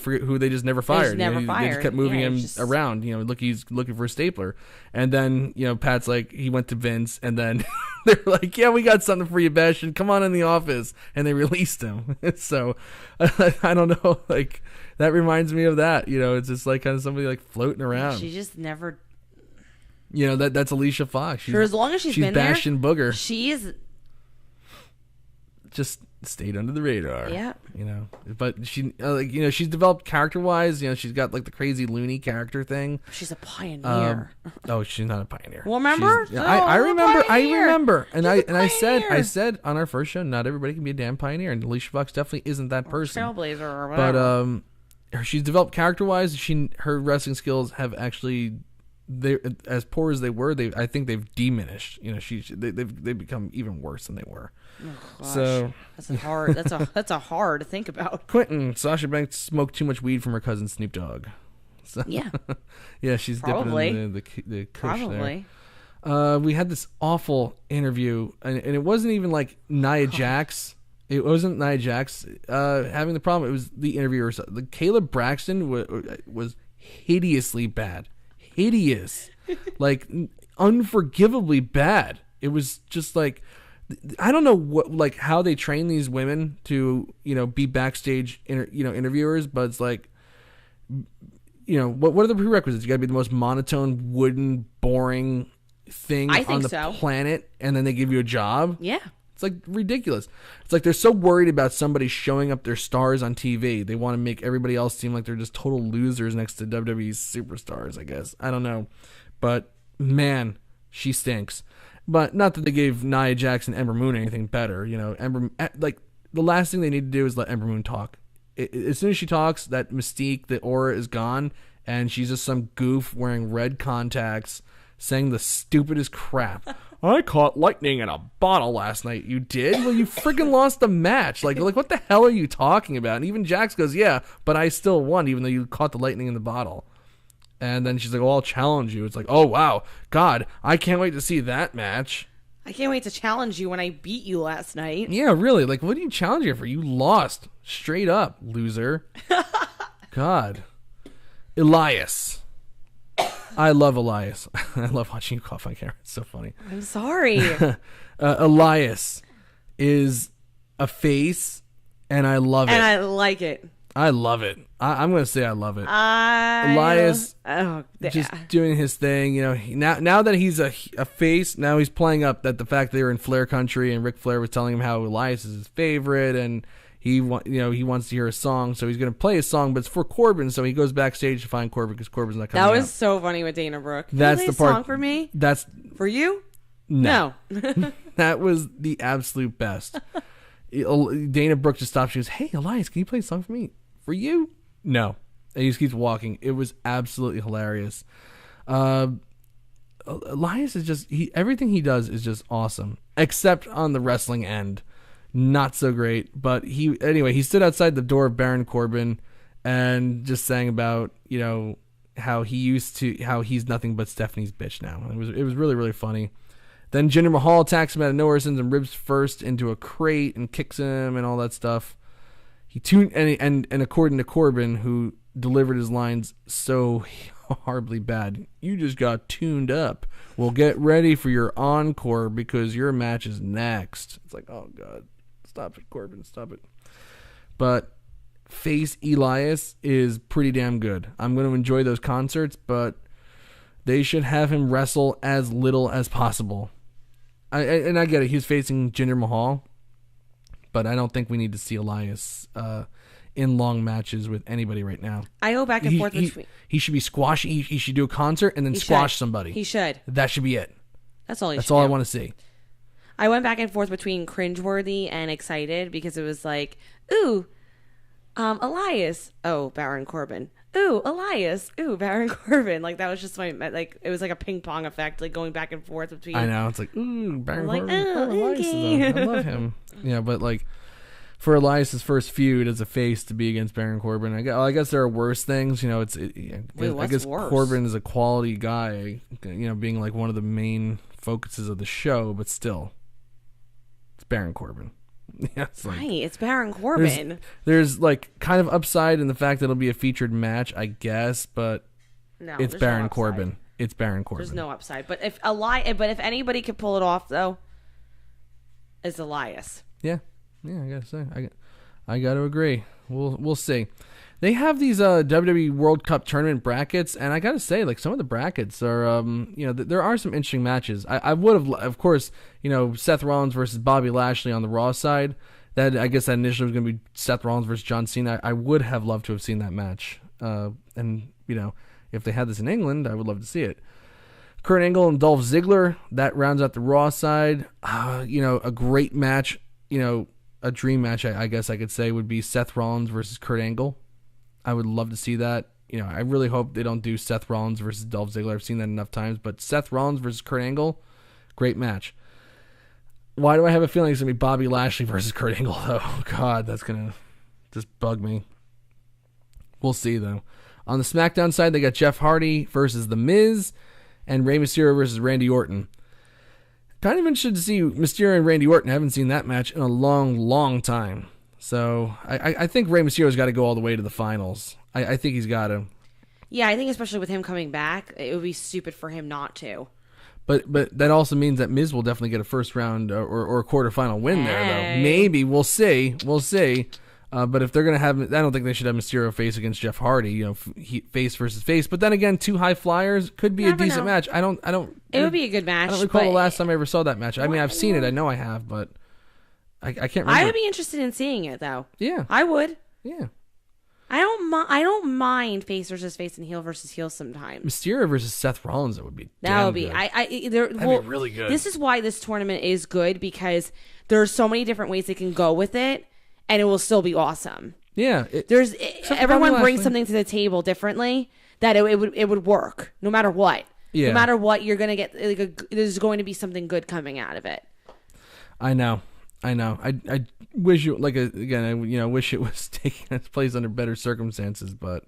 just never fired. They just kept moving him around. He's looking for a stapler, and then Pat's like he went to Vince, and then they're like, "Yeah, we got something for you, Bastion. Come on in the office," and they released him. So I don't know, like that reminds me of that. It's just like kind of somebody like floating around. She just never. That's Alicia Fox. For as long as she's been Bastion Booger. She is. Just stayed under the radar. Yeah. But she, she's developed character-wise. She's got like the crazy loony character thing. She's a pioneer. She's not a pioneer. Well, remember? I remember. And I said on our first show, not everybody can be a damn pioneer, and Alicia Fox definitely isn't that person. Trailblazer or whatever. But she's developed character-wise. Her wrestling skills have actually they, as poor as they were, I think they've diminished. You know, they've become even worse than they were. Oh, gosh. So that's hard. That's a hard to think about. Quentin, Sasha Banks smoked too much weed from her cousin Snoop Dogg. So, Yeah. Yeah, she's Probably. dipping in the kush Probably. there. We had this awful interview, and it wasn't even like Nia Jax. It wasn't Nia Jax having the problem. It was the interviewer. Like, Caleb Braxton was hideously bad. Hideous. Like, unforgivably bad. It was just like, I don't know what, how they train these women to, be backstage, interviewers, but it's like, what are the prerequisites? You got to be the most monotone, wooden, boring thing on the planet, and then they give you a job? Yeah. It's like ridiculous. It's like they're so worried about somebody showing up their stars on TV. They want to make everybody else seem like they're just total losers next to WWE's superstars, I guess. I don't know. But, man, she stinks. But not that they gave Nia Jax and Ember Moon anything better. Ember, the last thing they need to do is let Ember Moon talk. As soon as she talks, that mystique, the aura is gone, and she's just some goof wearing red contacts saying the stupidest crap. I caught lightning in a bottle last night. You did? Well, you freaking lost the match. Like, what the hell are you talking about? And even Jax goes, yeah, but I still won, even though you caught the lightning in the bottle. And then she's like, well, I'll challenge you. It's like, oh, wow. God, I can't wait to see that match. I can't wait to challenge you when I beat you last night. Yeah, really. Like, what are you challenging her for? You lost. Straight up, loser. God. Elias. I love Elias. I love watching you cough on camera. It's so funny. I'm sorry. Elias is a face, and I love it. And I like it. I love it. I'm going to say I love it. Elias just doing his thing. Now that he's a face, now he's playing up that the fact they were in Flair country and Ric Flair was telling him how Elias is his favorite and he wants to hear a song, so he's going to play a song, but it's for Corbin, so he goes backstage to find Corbin because Corbin's not coming out. That was so funny with Dana Brooke. That's you the play part. A song for me? That's for you? No. That was the absolute best. Dana Brooke just stops. She goes, "Hey, Elias, can you play a song for me? For you?" No. And he just keeps walking. It was absolutely hilarious. Elias is just everything he does is just awesome, except on the wrestling end. Not so great, but he stood outside the door of Baron Corbin and just sang about, how he's nothing but Stephanie's bitch now. It was really, really funny. Then Jinder Mahal attacks him out of nowhere, sends him ribs first into a crate and kicks him and all that stuff. He tuned and according to Corbin, who delivered his lines so horribly bad, "You just got tuned up. Well, get ready for your encore because your match is next." It's like, oh god. Stop it, Corbin. Stop it. But face Elias is pretty damn good. I'm going to enjoy those concerts, but they should have him wrestle as little as possible. I get it. He's facing Jinder Mahal, but I don't think we need to see Elias in long matches with anybody right now. I go back and forth between. He should be squashing. He should do a concert and then squash somebody. He should. That should be it. That's all he should do. That's all I want to see. I went back and forth between cringeworthy and excited because it was like, ooh, Elias. Oh, Baron Corbin. Ooh, Elias. Ooh, Baron Corbin. Like, that was just it was like a ping pong effect, like going back and forth between. I know. It's like, ooh, Baron like, Corbin. oh, Elias okay. I love him. Yeah, but like, for Elias's first feud as a face to be against Baron Corbin, I guess there are worse things. I guess worse? Corbin is a quality guy, being like one of the main focuses of the show, but still. Baron Corbin. Yeah, it's Baron Corbin. There's like kind of upside in the fact that it'll be a featured match, I guess, but no, it's Baron Corbin. It's Baron Corbin. There's no upside. But if anybody could pull it off though, it's Elias. Yeah, I gotta say, I got to agree. We'll see. They have these WWE World Cup tournament brackets, and I gotta say, like, some of the brackets are, there are some interesting matches. I would have, of course, Seth Rollins versus Bobby Lashley on the Raw side. That I guess that initially was going to be Seth Rollins versus John Cena. I would have loved to have seen that match, and if they had this in England, I would love to see it. Kurt Angle and Dolph Ziggler, that rounds out the Raw side. A great match, a dream match, I guess I could say, would be Seth Rollins versus Kurt Angle. I would love to see that. I really hope they don't do Seth Rollins versus Dolph Ziggler. I've seen that enough times. But Seth Rollins versus Kurt Angle, great match. Why do I have a feeling it's going to be Bobby Lashley versus Kurt Angle, though? Oh, God, that's going to just bug me. We'll see, though. On the SmackDown side, they got Jeff Hardy versus The Miz and Rey Mysterio versus Randy Orton. Kind of interested to see Mysterio and Randy Orton. I haven't seen that match in a long, long time. So I think Rey Mysterio's got to go all the way to the finals. I think he's got to. Yeah, I think especially with him coming back, it would be stupid for him not to. But that also means that Miz will definitely get a first round or a quarterfinal win there, though. Maybe. We'll see. But if they're going to have, I don't think they should have Mysterio face against Jeff Hardy, face versus face. But then again, two high flyers could be a decent match. I don't. It would be a good match. I don't recall the last time I ever saw that match. I mean, I've seen it. I know I have, but I can't remember. I would be interested in seeing it, though. Yeah. I would. Yeah. I don't mind face versus face and heel versus heel sometimes. Mysterio versus Seth Rollins, that would be. That would be. Good. That'd be really good. This is why this tournament is good, because there's so many different ways they can go with it, and it will still be awesome. Yeah. Everyone brings something to the table differently that it would work no matter what. Yeah. No matter what, you're gonna get there's going to be something good coming out of it. I know. I wish you I wish it was taking its place under better circumstances, but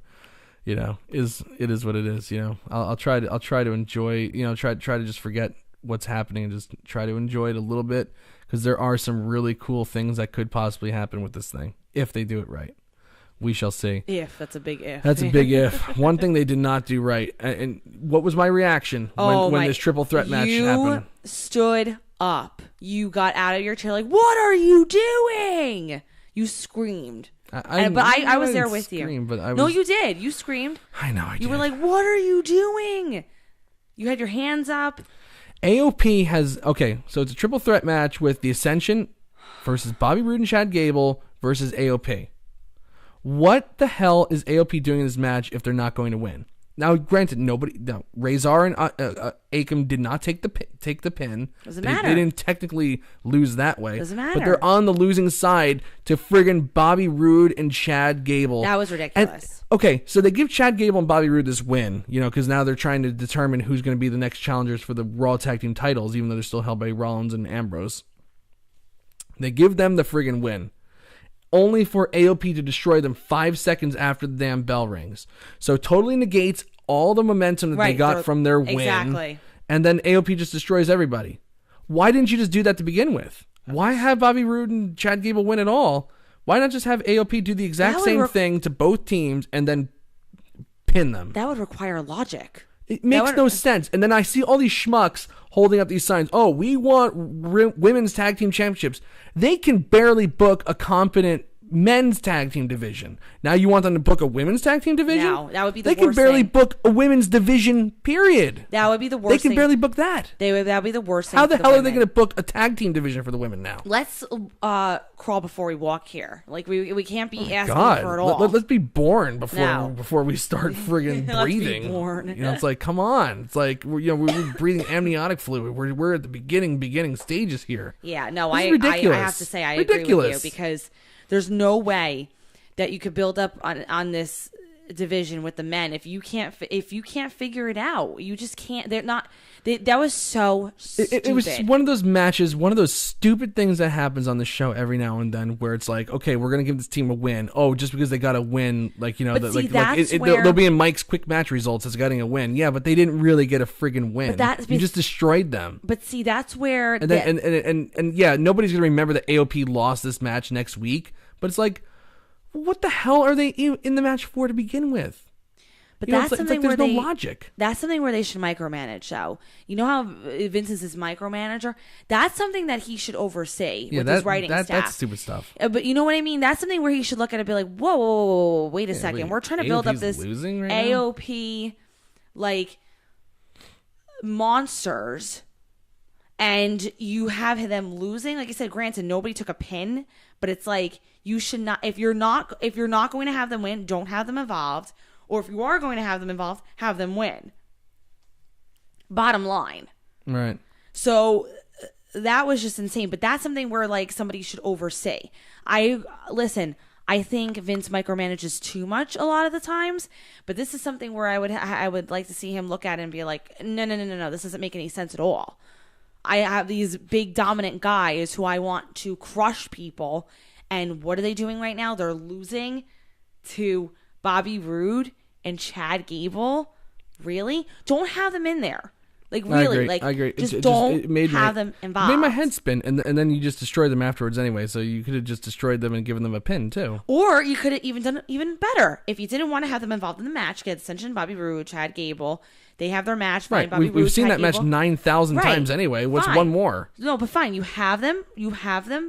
it is what it is. I'll try to enjoy. Try to just forget what's happening and just try to enjoy it a little bit, because there are some really cool things that could possibly happen with this thing if they do it right. We shall see. If that's a big if. That's a big if. One thing they did not do right, and what was my reaction when this triple threat match happened? You stood up. You got out of your chair like, "What are you doing?" You screamed. I was there with you. No, you did. You screamed. I know. I did. You were like, "What are you doing?" You had your hands up. AOP has so it's a triple threat match with the Ascension versus Bobby Roode and Chad Gable versus AOP. What the hell is AOP doing in this match if they're not going to win? Now, granted, Razor and Akam did not take the pin. Doesn't matter. They didn't technically lose that way. Doesn't matter. But they're on the losing side to friggin' Bobby Roode and Chad Gable. That was ridiculous. So they give Chad Gable and Bobby Roode this win, because now they're trying to determine who's going to be the next challengers for the Raw Tag Team titles, even though they're still held by Rollins and Ambrose. They give them the friggin' win, only for AOP to destroy them 5 seconds after the damn bell rings. So totally negates all the momentum that they got from their win. Exactly. And then AOP just destroys everybody. Why didn't you just do that to begin with? Why have Bobby Roode and Chad Gable win at all? Why not just have AOP do the exact same thing to both teams and then pin them? That would require logic. It makes no sense. And then I see all these schmucks holding up these signs. Oh, we want women's tag team championships. They can barely book a competent men's tag team division. Now you want them to book a women's tag team division? No, that would be the worst thing. They can barely thing. book a women's division, period. That would be the worst thing. They can thing. barely book that. That would be the worst thing. How the hell are they going to book a tag team division for the women now? Let's crawl before we walk here. Like we can't be asking for it all. Let's be born before we start friggin' breathing. Let's be born. It's like, come on. It's like we're breathing amniotic fluid. We're at the beginning stages here. Yeah, no, I have to say I agree with you, because there's no way that you could build up on this division with the men if you can't figure it out. You just can't. That was so stupid. It was one of those matches, one of those stupid things that happens on the show every now and then, where it's like, okay, we're gonna give this team a win. Oh, just because they got a win, they'll be in Mike's quick match results as getting a win. Yeah, but they didn't really get a friggin' win. You just destroyed them. But see, that's where yeah, nobody's gonna remember that AOP lost this match next week. But it's like, what the hell are they in the match for to begin with? But that's something where there's no logic. That's something where they should micromanage. So you know how Vince is his micromanager. That's something that he should oversee with his writing staff. That's stupid stuff. But you know what I mean. That's something where he should look at it and be like, whoa, wait a second. We're trying to build up this AOP like monsters, and you have them losing. Like I said, granted, nobody took a pin, but it's like you should not. If you're not going to have them win, don't have them involved. Or if you are going to have them involved, have them win. Bottom line. Right. So that was just insane. But that's something where like somebody should oversee. I think Vince micromanages too much a lot of the times, but this is something where I would like to see him look at it and be like, no, this doesn't make any sense at all. I have these big dominant guys who I want to crush people, and what are they doing right now? They're losing to Bobby Roode and Chad Gable. Really? Don't have them in there. Like, really, I agree. Just don't have them involved. It made my head spin, and then you just destroyed them afterwards anyway, so you could have just destroyed them and given them a pin, too. Or you could have even done it even better. If you didn't want to have them involved in the match, get Ascension, Bobby Roode, Chad Gable. They have their match. Right. Bobby Roode, We've seen Chad that Gable. match 9,000 times anyway. What's one more? No, but fine. You have them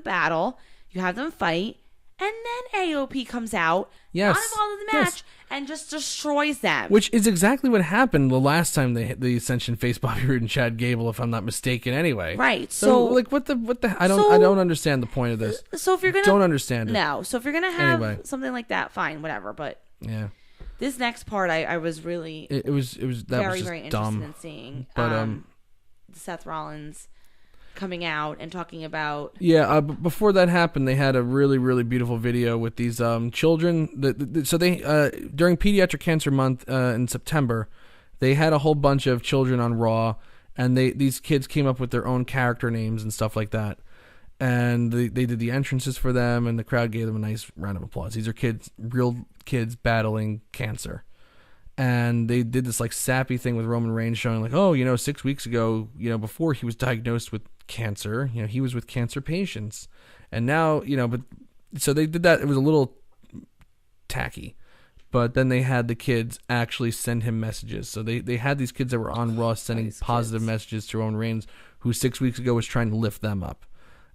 battle. You have them fight. And then AOP comes out, not involved in the match, and just destroys them. Which is exactly what happened the last time the Ascension faced Bobby Roode and Chad Gable, if I'm not mistaken. Anyway, right? So like, what the? I don't understand the point of this. So if you're gonna don't understand it, no. So if you're gonna have something like that, fine, whatever. But yeah, this next part, I was really it was very interested in seeing. But Seth Rollins coming out and talking about before that happened, they had a really, really beautiful video with these children. So they during Pediatric Cancer Month in September, they had a whole bunch of children on Raw, and these kids came up with their own character names and stuff like that, and they did the entrances for them, and the crowd gave them a nice round of applause. These are real kids battling cancer. And they did this like sappy thing with Roman Reigns, showing like, 6 weeks ago, before he was diagnosed with cancer, he was with cancer patients, and now, but so they did that. It was a little tacky, but then they had the kids actually send him messages. So they had these kids that were on Raw sending positive messages to Roman Reigns, who 6 weeks ago was trying to lift them up.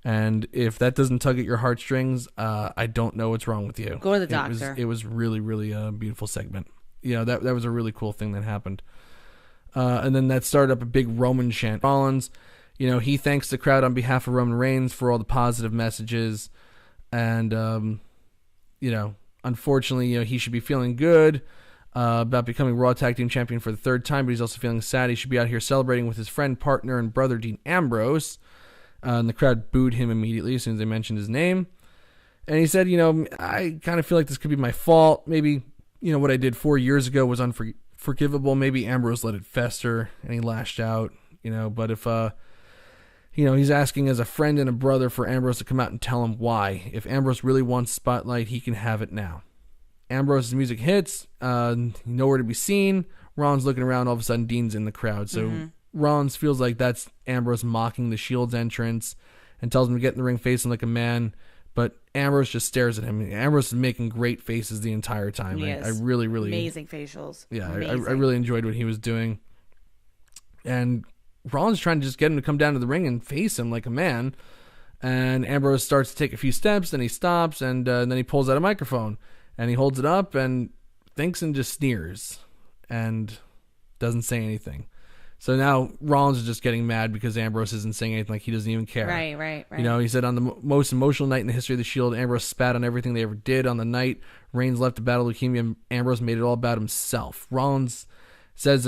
And if that doesn't tug at your heartstrings, I don't know what's wrong with you. Go to the doctor. It was really, really a beautiful segment. That was a really cool thing that happened. And then that started up a big Roman chant. Rollins, he thanks the crowd on behalf of Roman Reigns for all the positive messages. And, unfortunately, he should be feeling good about becoming Raw Tag Team Champion for the third time, but he's also feeling sad. He should be out here celebrating with his friend, partner, and brother, Dean Ambrose. And the crowd booed him immediately as soon as they mentioned his name. And he said, I kind of feel like this could be my fault. Maybe, what I did 4 years ago was unforgivable. Maybe Ambrose let it fester and he lashed out, but if, he's asking as a friend and a brother for Ambrose to come out and tell him why. If Ambrose really wants spotlight, he can have it now. Ambrose's music hits, nowhere to be seen. Ron's looking around, all of a sudden Dean's in the crowd. So Rollins feels like that's Ambrose mocking the Shield's entrance and tells him to get in the ring facing like a man. But Ambrose just stares at him. Ambrose is making great faces the entire time. I really, really... Amazing facials. Yeah, I really enjoyed what he was doing. And Rollins trying to just get him to come down to the ring and face him like a man. And Ambrose starts to take a few steps, then he stops, and then he pulls out a microphone. And he holds it up and thinks and just sneers. And doesn't say anything. So now Rollins is just getting mad because Ambrose isn't saying anything, like he doesn't even care. Right. He said on the most emotional night in the history of the Shield, Ambrose spat on everything they ever did. On the night Reigns left to battle leukemia, Ambrose made it all about himself. Rollins says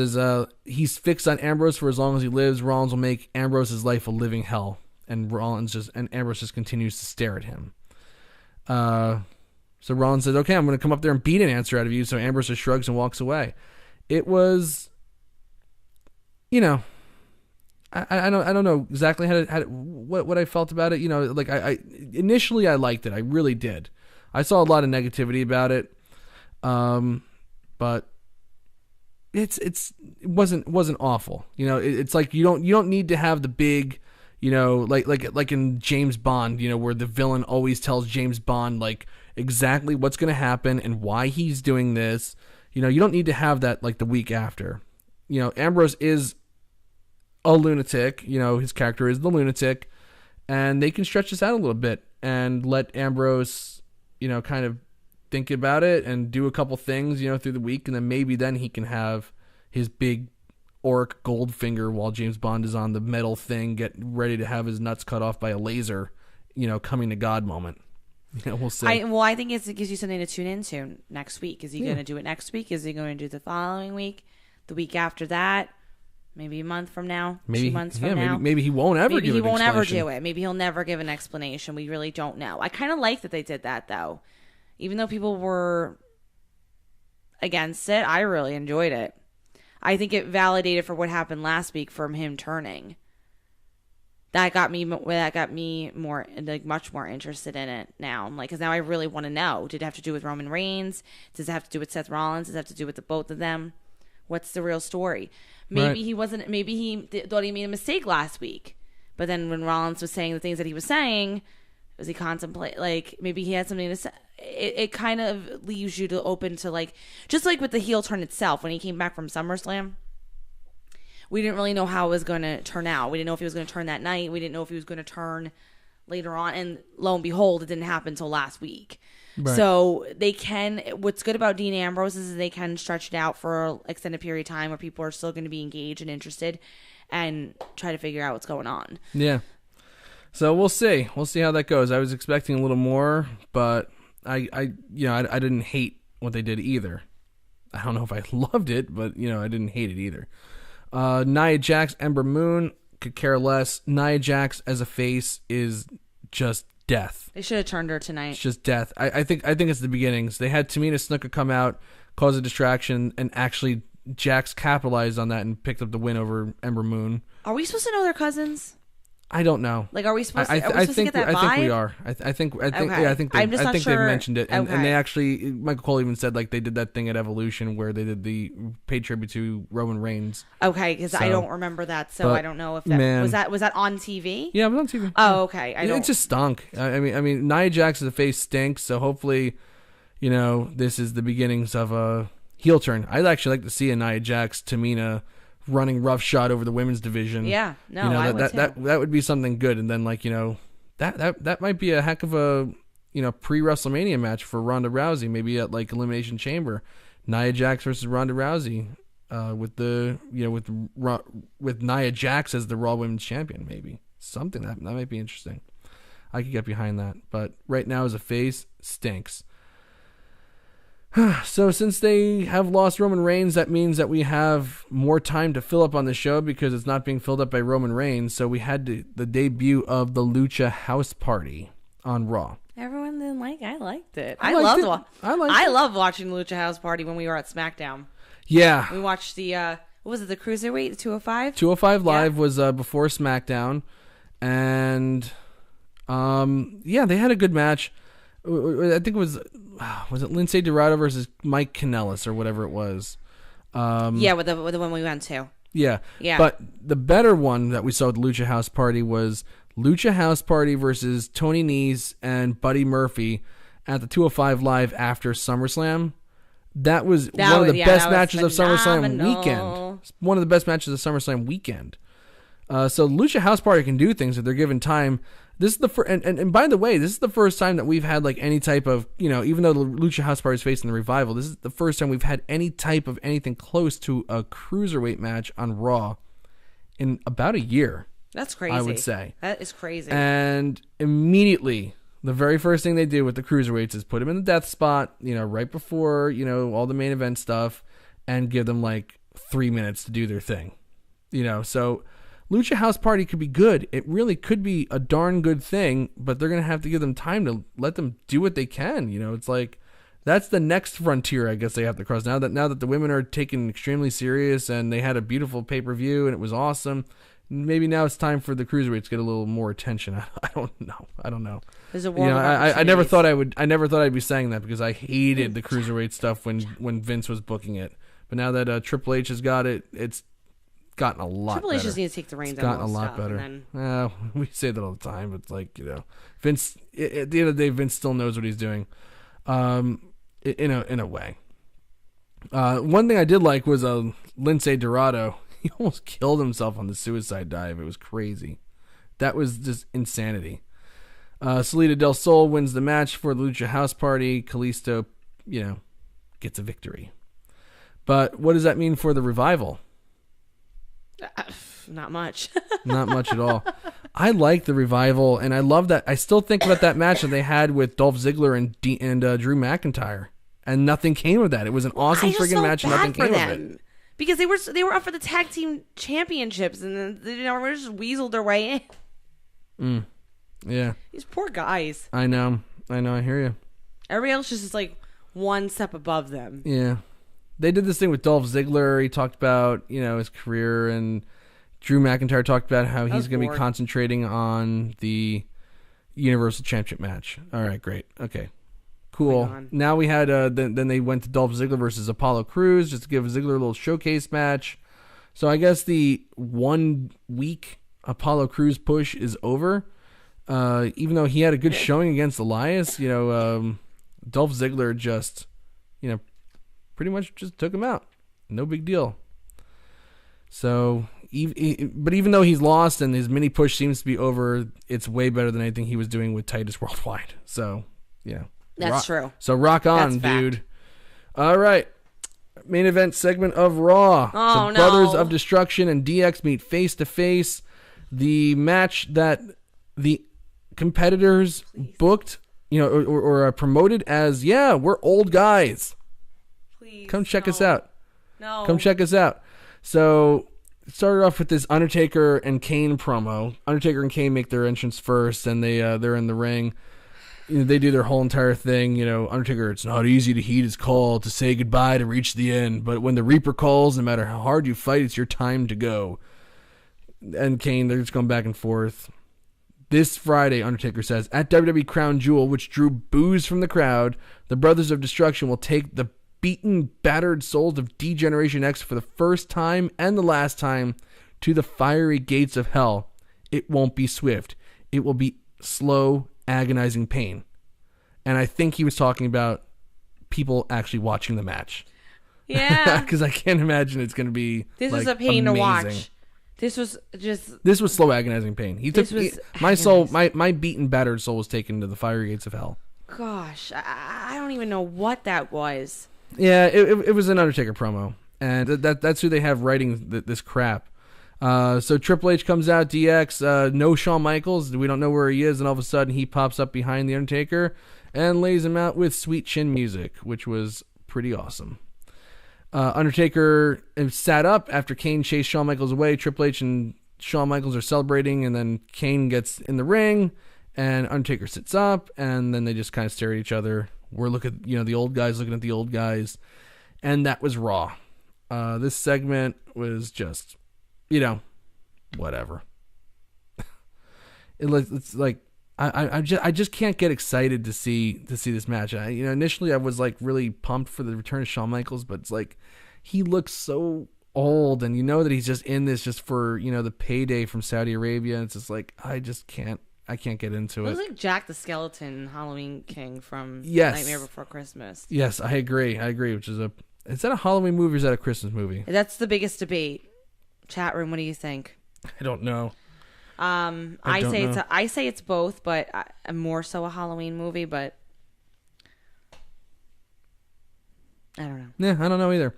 he's fixed on Ambrose for as long as he lives. Rollins will make Ambrose's life a living hell. And Ambrose just continues to stare at him. So Rollins says, okay, I'm going to come up there and beat an answer out of you. So Ambrose just shrugs and walks away. It was... I don't know exactly what I felt about it. I initially I liked it. I really did. I saw a lot of negativity about it, but it wasn't awful. It's like you don't need to have the big, like in James Bond, where the villain always tells James Bond like exactly what's going to happen and why he's doing this. You don't need to have that like the week after. Ambrose is a lunatic, his character is the lunatic, and they can stretch this out a little bit and let Ambrose, kind of think about it and do a couple things, through the week, and then maybe then he can have his big Auric Goldfinger while James Bond is on the metal thing, get ready to have his nuts cut off by a laser, coming to God moment. We'll see. I think it gives you something to tune into next week. Is he going to do it next week? Is he going to do it the following week? The week after that? Maybe a month from now, 2 months from now. Maybe he won't ever give an explanation. Maybe he won't ever do it. Maybe he'll never give an explanation. We really don't know. I kind of like that they did that, though. Even though people were against it, I really enjoyed it. I think it validated for what happened last week from him turning. That got me more, like, much more interested in it now. I'm like, because now I really want to know. Did it have to do with Roman Reigns? Does it have to do with Seth Rollins? Does it have to do with both of them? What's the real story? Maybe he wasn't. Maybe he thought he made a mistake last week. But then when Rollins was saying the things that he was saying, was he contemplate, like, maybe he had something to say? It kind of leaves you to open to, like, just like with the heel turn itself, when he came back from SummerSlam, we didn't really know how it was going to turn out. We didn't know if he was going to turn that night. We didn't know if he was going to turn later on. And lo and behold, it didn't happen until last week. Right. So what's good about Dean Ambrose is they can stretch it out for an extended period of time where people are still going to be engaged and interested and try to figure out what's going on. Yeah. So we'll see. We'll see how that goes. I was expecting a little more, but I didn't hate what they did either. I don't know if I loved it, but I didn't hate it either. Nia Jax, Ember Moon, could care less. Nia Jax as a face is just death. They should have turned her tonight. It's just death. I think it's the beginnings. They had Tamina Snuka come out, cause a distraction, and actually Jax capitalized on that and picked up the win over Ember Moon. Are we supposed to know they're cousins? I don't know. Like, are we supposed to get that vibe? I think we are. I think they've mentioned it, and they actually, Michael Cole even said, like, they did that thing at Evolution where they did the paid tribute to Roman Reigns. Okay, because I don't remember that, so I don't know if that was that on TV. Yeah, it was on TV. Oh, okay. It just stunk. I mean, Nia Jax as a face stinks. So hopefully, this is the beginnings of a heel turn. I'd actually like to see a Nia Jax Tamina running roughshod over the women's division. Yeah, no, I would too. That would be something good. And then, like, that might be a heck of a pre-WrestleMania match for Ronda Rousey, maybe at, like, Elimination Chamber, Nia Jax versus Ronda Rousey, with Nia Jax as the Raw Women's Champion, maybe something that might be interesting. I could get behind that, but right now as a face, stinks. So since they have lost Roman Reigns, that means that we have more time to fill up on the show because it's not being filled up by Roman Reigns. So we had the debut of the Lucha House Party on Raw. Everyone didn't like it. I liked it. I love watching the Lucha House Party when we were at SmackDown. Yeah. We watched the, what was it, the Cruiserweight, the 205? 205 Live was before SmackDown. And, they had a good match. I think it was it Lindsay Dorado versus Mike Kanellis or whatever it was. With the one we went to. Yeah. But the better one that we saw at the Lucha House Party was Lucha House Party versus Tony Nese and Buddy Murphy at the 205 Live after SummerSlam. That was one of the best matches of SummerSlam weekend. One of the best matches of SummerSlam weekend. So Lucha House Party can do things if they're given time. This is the first, and by the way, this is the first time that we've had, like, any type of, even though the Lucha House Party is facing the Revival, this is the first time we've had any type of anything close to a cruiserweight match on Raw in about a year. That's crazy. I would say. That is crazy. And immediately, the very first thing they do with the cruiserweights is put them in the death spot, right before, all the main event stuff, and give them, like, 3 minutes to do their thing. So Lucha House Party could be good. It really could be a darn good thing, but they're going to have to give them time to let them do what they can. It's like, that's the next frontier, I guess, they have to cross. Now that the women are taken extremely serious and they had a beautiful pay-per-view and it was awesome, maybe now it's time for the cruiserweights to get a little more attention. I don't know. There's a war of I never thought I'd be saying that because I hated the cruiserweight stuff when Vince was booking it. But now that Triple H has got it, it's gotten a lot Triple better. H just needs to take the reins. It's gotten a lot better. We say that all the time, but it's like, Vince. At the end of the day, Vince still knows what he's doing. In a way. One thing I did like was Lindsay Dorado. He almost killed himself on the suicide dive. It was crazy. That was just insanity. Salida del Sol wins the match for the Lucha House Party. Kalisto, gets a victory. But what does that mean for the Revival? Not much. Not much at all. I like the Revival, and I love that. I still think about that match that they had with Dolph Ziggler and Drew McIntyre, and nothing came of that. It was an awesome freaking match, and nothing came of it. Because they were up for the tag team championships, and then they just weaseled their way in. Yeah. These poor guys. I know. I hear you. Everybody else is just like one step above them. Yeah. They did this thing with Dolph Ziggler. He talked about, his career, and Drew McIntyre talked about how he's going to be concentrating on the Universal Championship match. All right, great. Okay. Cool. Now we had, then they went to Dolph Ziggler versus Apollo Crews just to give Ziggler a little showcase match. So I guess the 1 week Apollo Crews push is over. Even though he had a good showing against Elias, Dolph Ziggler just, pretty much just took him out. No big deal. So, but even though he's lost and his mini push seems to be over, it's way better than anything he was doing with Titus Worldwide. So, That's true. So rock on, dude. All right. Main event segment of Raw. Oh, the Brothers of Destruction and DX meet face to face. The match that the competitors booked, or promoted as, we're old guys. Please. Come check us out. No. Come check us out. So, it started off with this Undertaker and Kane promo. Undertaker and Kane make their entrance first, and they're in the ring. They do their whole entire thing. Undertaker, it's not easy to heed his call, to say goodbye, to reach the end. But when the Reaper calls, no matter how hard you fight, it's your time to go. And Kane, they're just going back and forth. This Friday, Undertaker says, at WWE Crown Jewel, which drew boos from the crowd, the Brothers of Destruction will take the beaten, battered souls of D-Generation X for the first time and the last time to the fiery gates of hell. It won't be swift. It will be slow, agonizing pain. And I think he was talking about people actually watching the match. Yeah. Because I can't imagine it's going to be was a pain amazing. to watch. This was slow, agonizing pain. My beaten, battered soul was taken to the fiery gates of hell. Gosh, I don't even know what that was. Yeah, it was an Undertaker promo, and that's who they have writing this crap. So Triple H comes out, DX, no Shawn Michaels, we don't know where he is, and all of a sudden he pops up behind the Undertaker and lays him out with sweet chin music, which was pretty awesome. Undertaker sat up after Kane chased Shawn Michaels away. Triple H and Shawn Michaels are celebrating, and then Kane gets in the ring, and Undertaker sits up, and then they just kind of stare at each other. We're looking, the old guys looking at the old guys, and that was Raw. This segment was just, whatever. It's like I just can't get excited to see this match. Initially I was like really pumped for the return of Shawn Michaels, but it's like he looks so old, and that he's just in this just for the payday from Saudi Arabia. And it's just like I can't get into it. It was like Jack the Skeleton, Halloween King from Yes. Nightmare Before Christmas. Yes, I agree. Which is is that a Halloween movie or is that a Christmas movie? That's the biggest debate. Chat room, what do you think? I don't know. I say it's both, but I'm more so a Halloween movie, but I don't know. Yeah, I don't know either.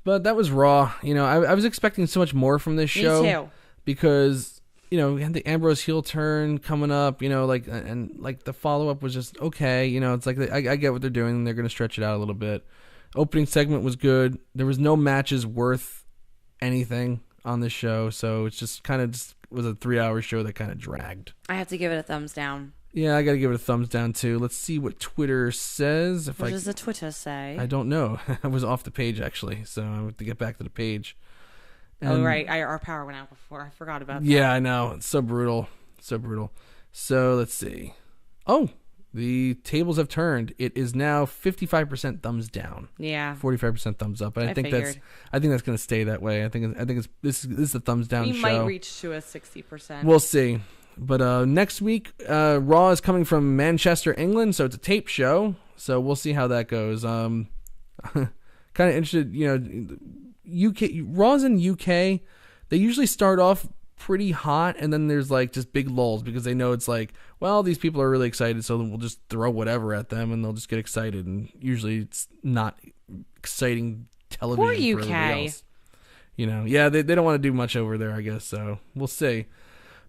But that was Raw. I was expecting so much more from this show. Me too. Because we had the Ambrose heel turn coming up, and the follow-up was just okay. It's like I get what they're doing. They're going to stretch it out a little bit. Opening segment was good. There was no matches worth anything on this show, so it's just kind of was a 3-hour show that kind of dragged. I have to give it a thumbs down. Yeah, I got to give it a thumbs down, too. Let's see what Twitter says. What does the Twitter say? I don't know. I was off the page, actually, so I have to get back to the page. And, right. Our power went out before. I forgot about that. Yeah, I know. It's so brutal. So brutal. So, let's see. Oh, the tables have turned. It is now 55% thumbs down. Yeah. 45% thumbs up. And I think figured. that's going to stay that way. I think this is a thumbs down show. We might reach to a 60%. We'll see. But next week, Raw is coming from Manchester, England, so it's a tape show. So we'll see how that goes. Kind of interested, UK Raws in UK, they usually start off pretty hot, and then there's like just big lulls because they know it's like, well, these people are really excited, so we'll just throw whatever at them, and they'll just get excited. And usually it's not exciting television for for UK. everybody else. Yeah, they don't want to do much over there, I guess. So we'll see.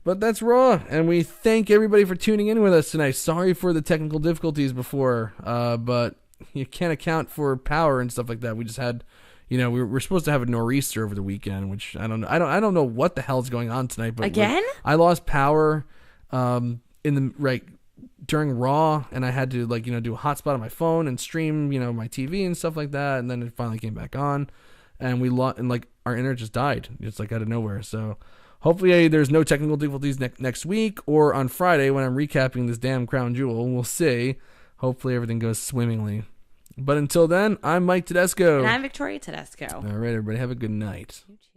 But that's Raw, and we thank everybody for tuning in with us tonight. Sorry for the technical difficulties before, but you can't account for power and stuff like that. We just had, we're supposed to have a nor'easter over the weekend, which I don't know. I don't know what the hell's going on tonight. But again, I lost power in the during Raw, and I had to do a hotspot on my phone and stream my TV and stuff like that, and then it finally came back on, and our internet just died. It's out of nowhere. So hopefully there's no technical difficulties next week or on Friday when I'm recapping this damn Crown Jewel. We'll see. Hopefully everything goes swimmingly. But until then, I'm Mike Tedesco. And I'm Victoria Tedesco. All right, everybody, have a good night. You too.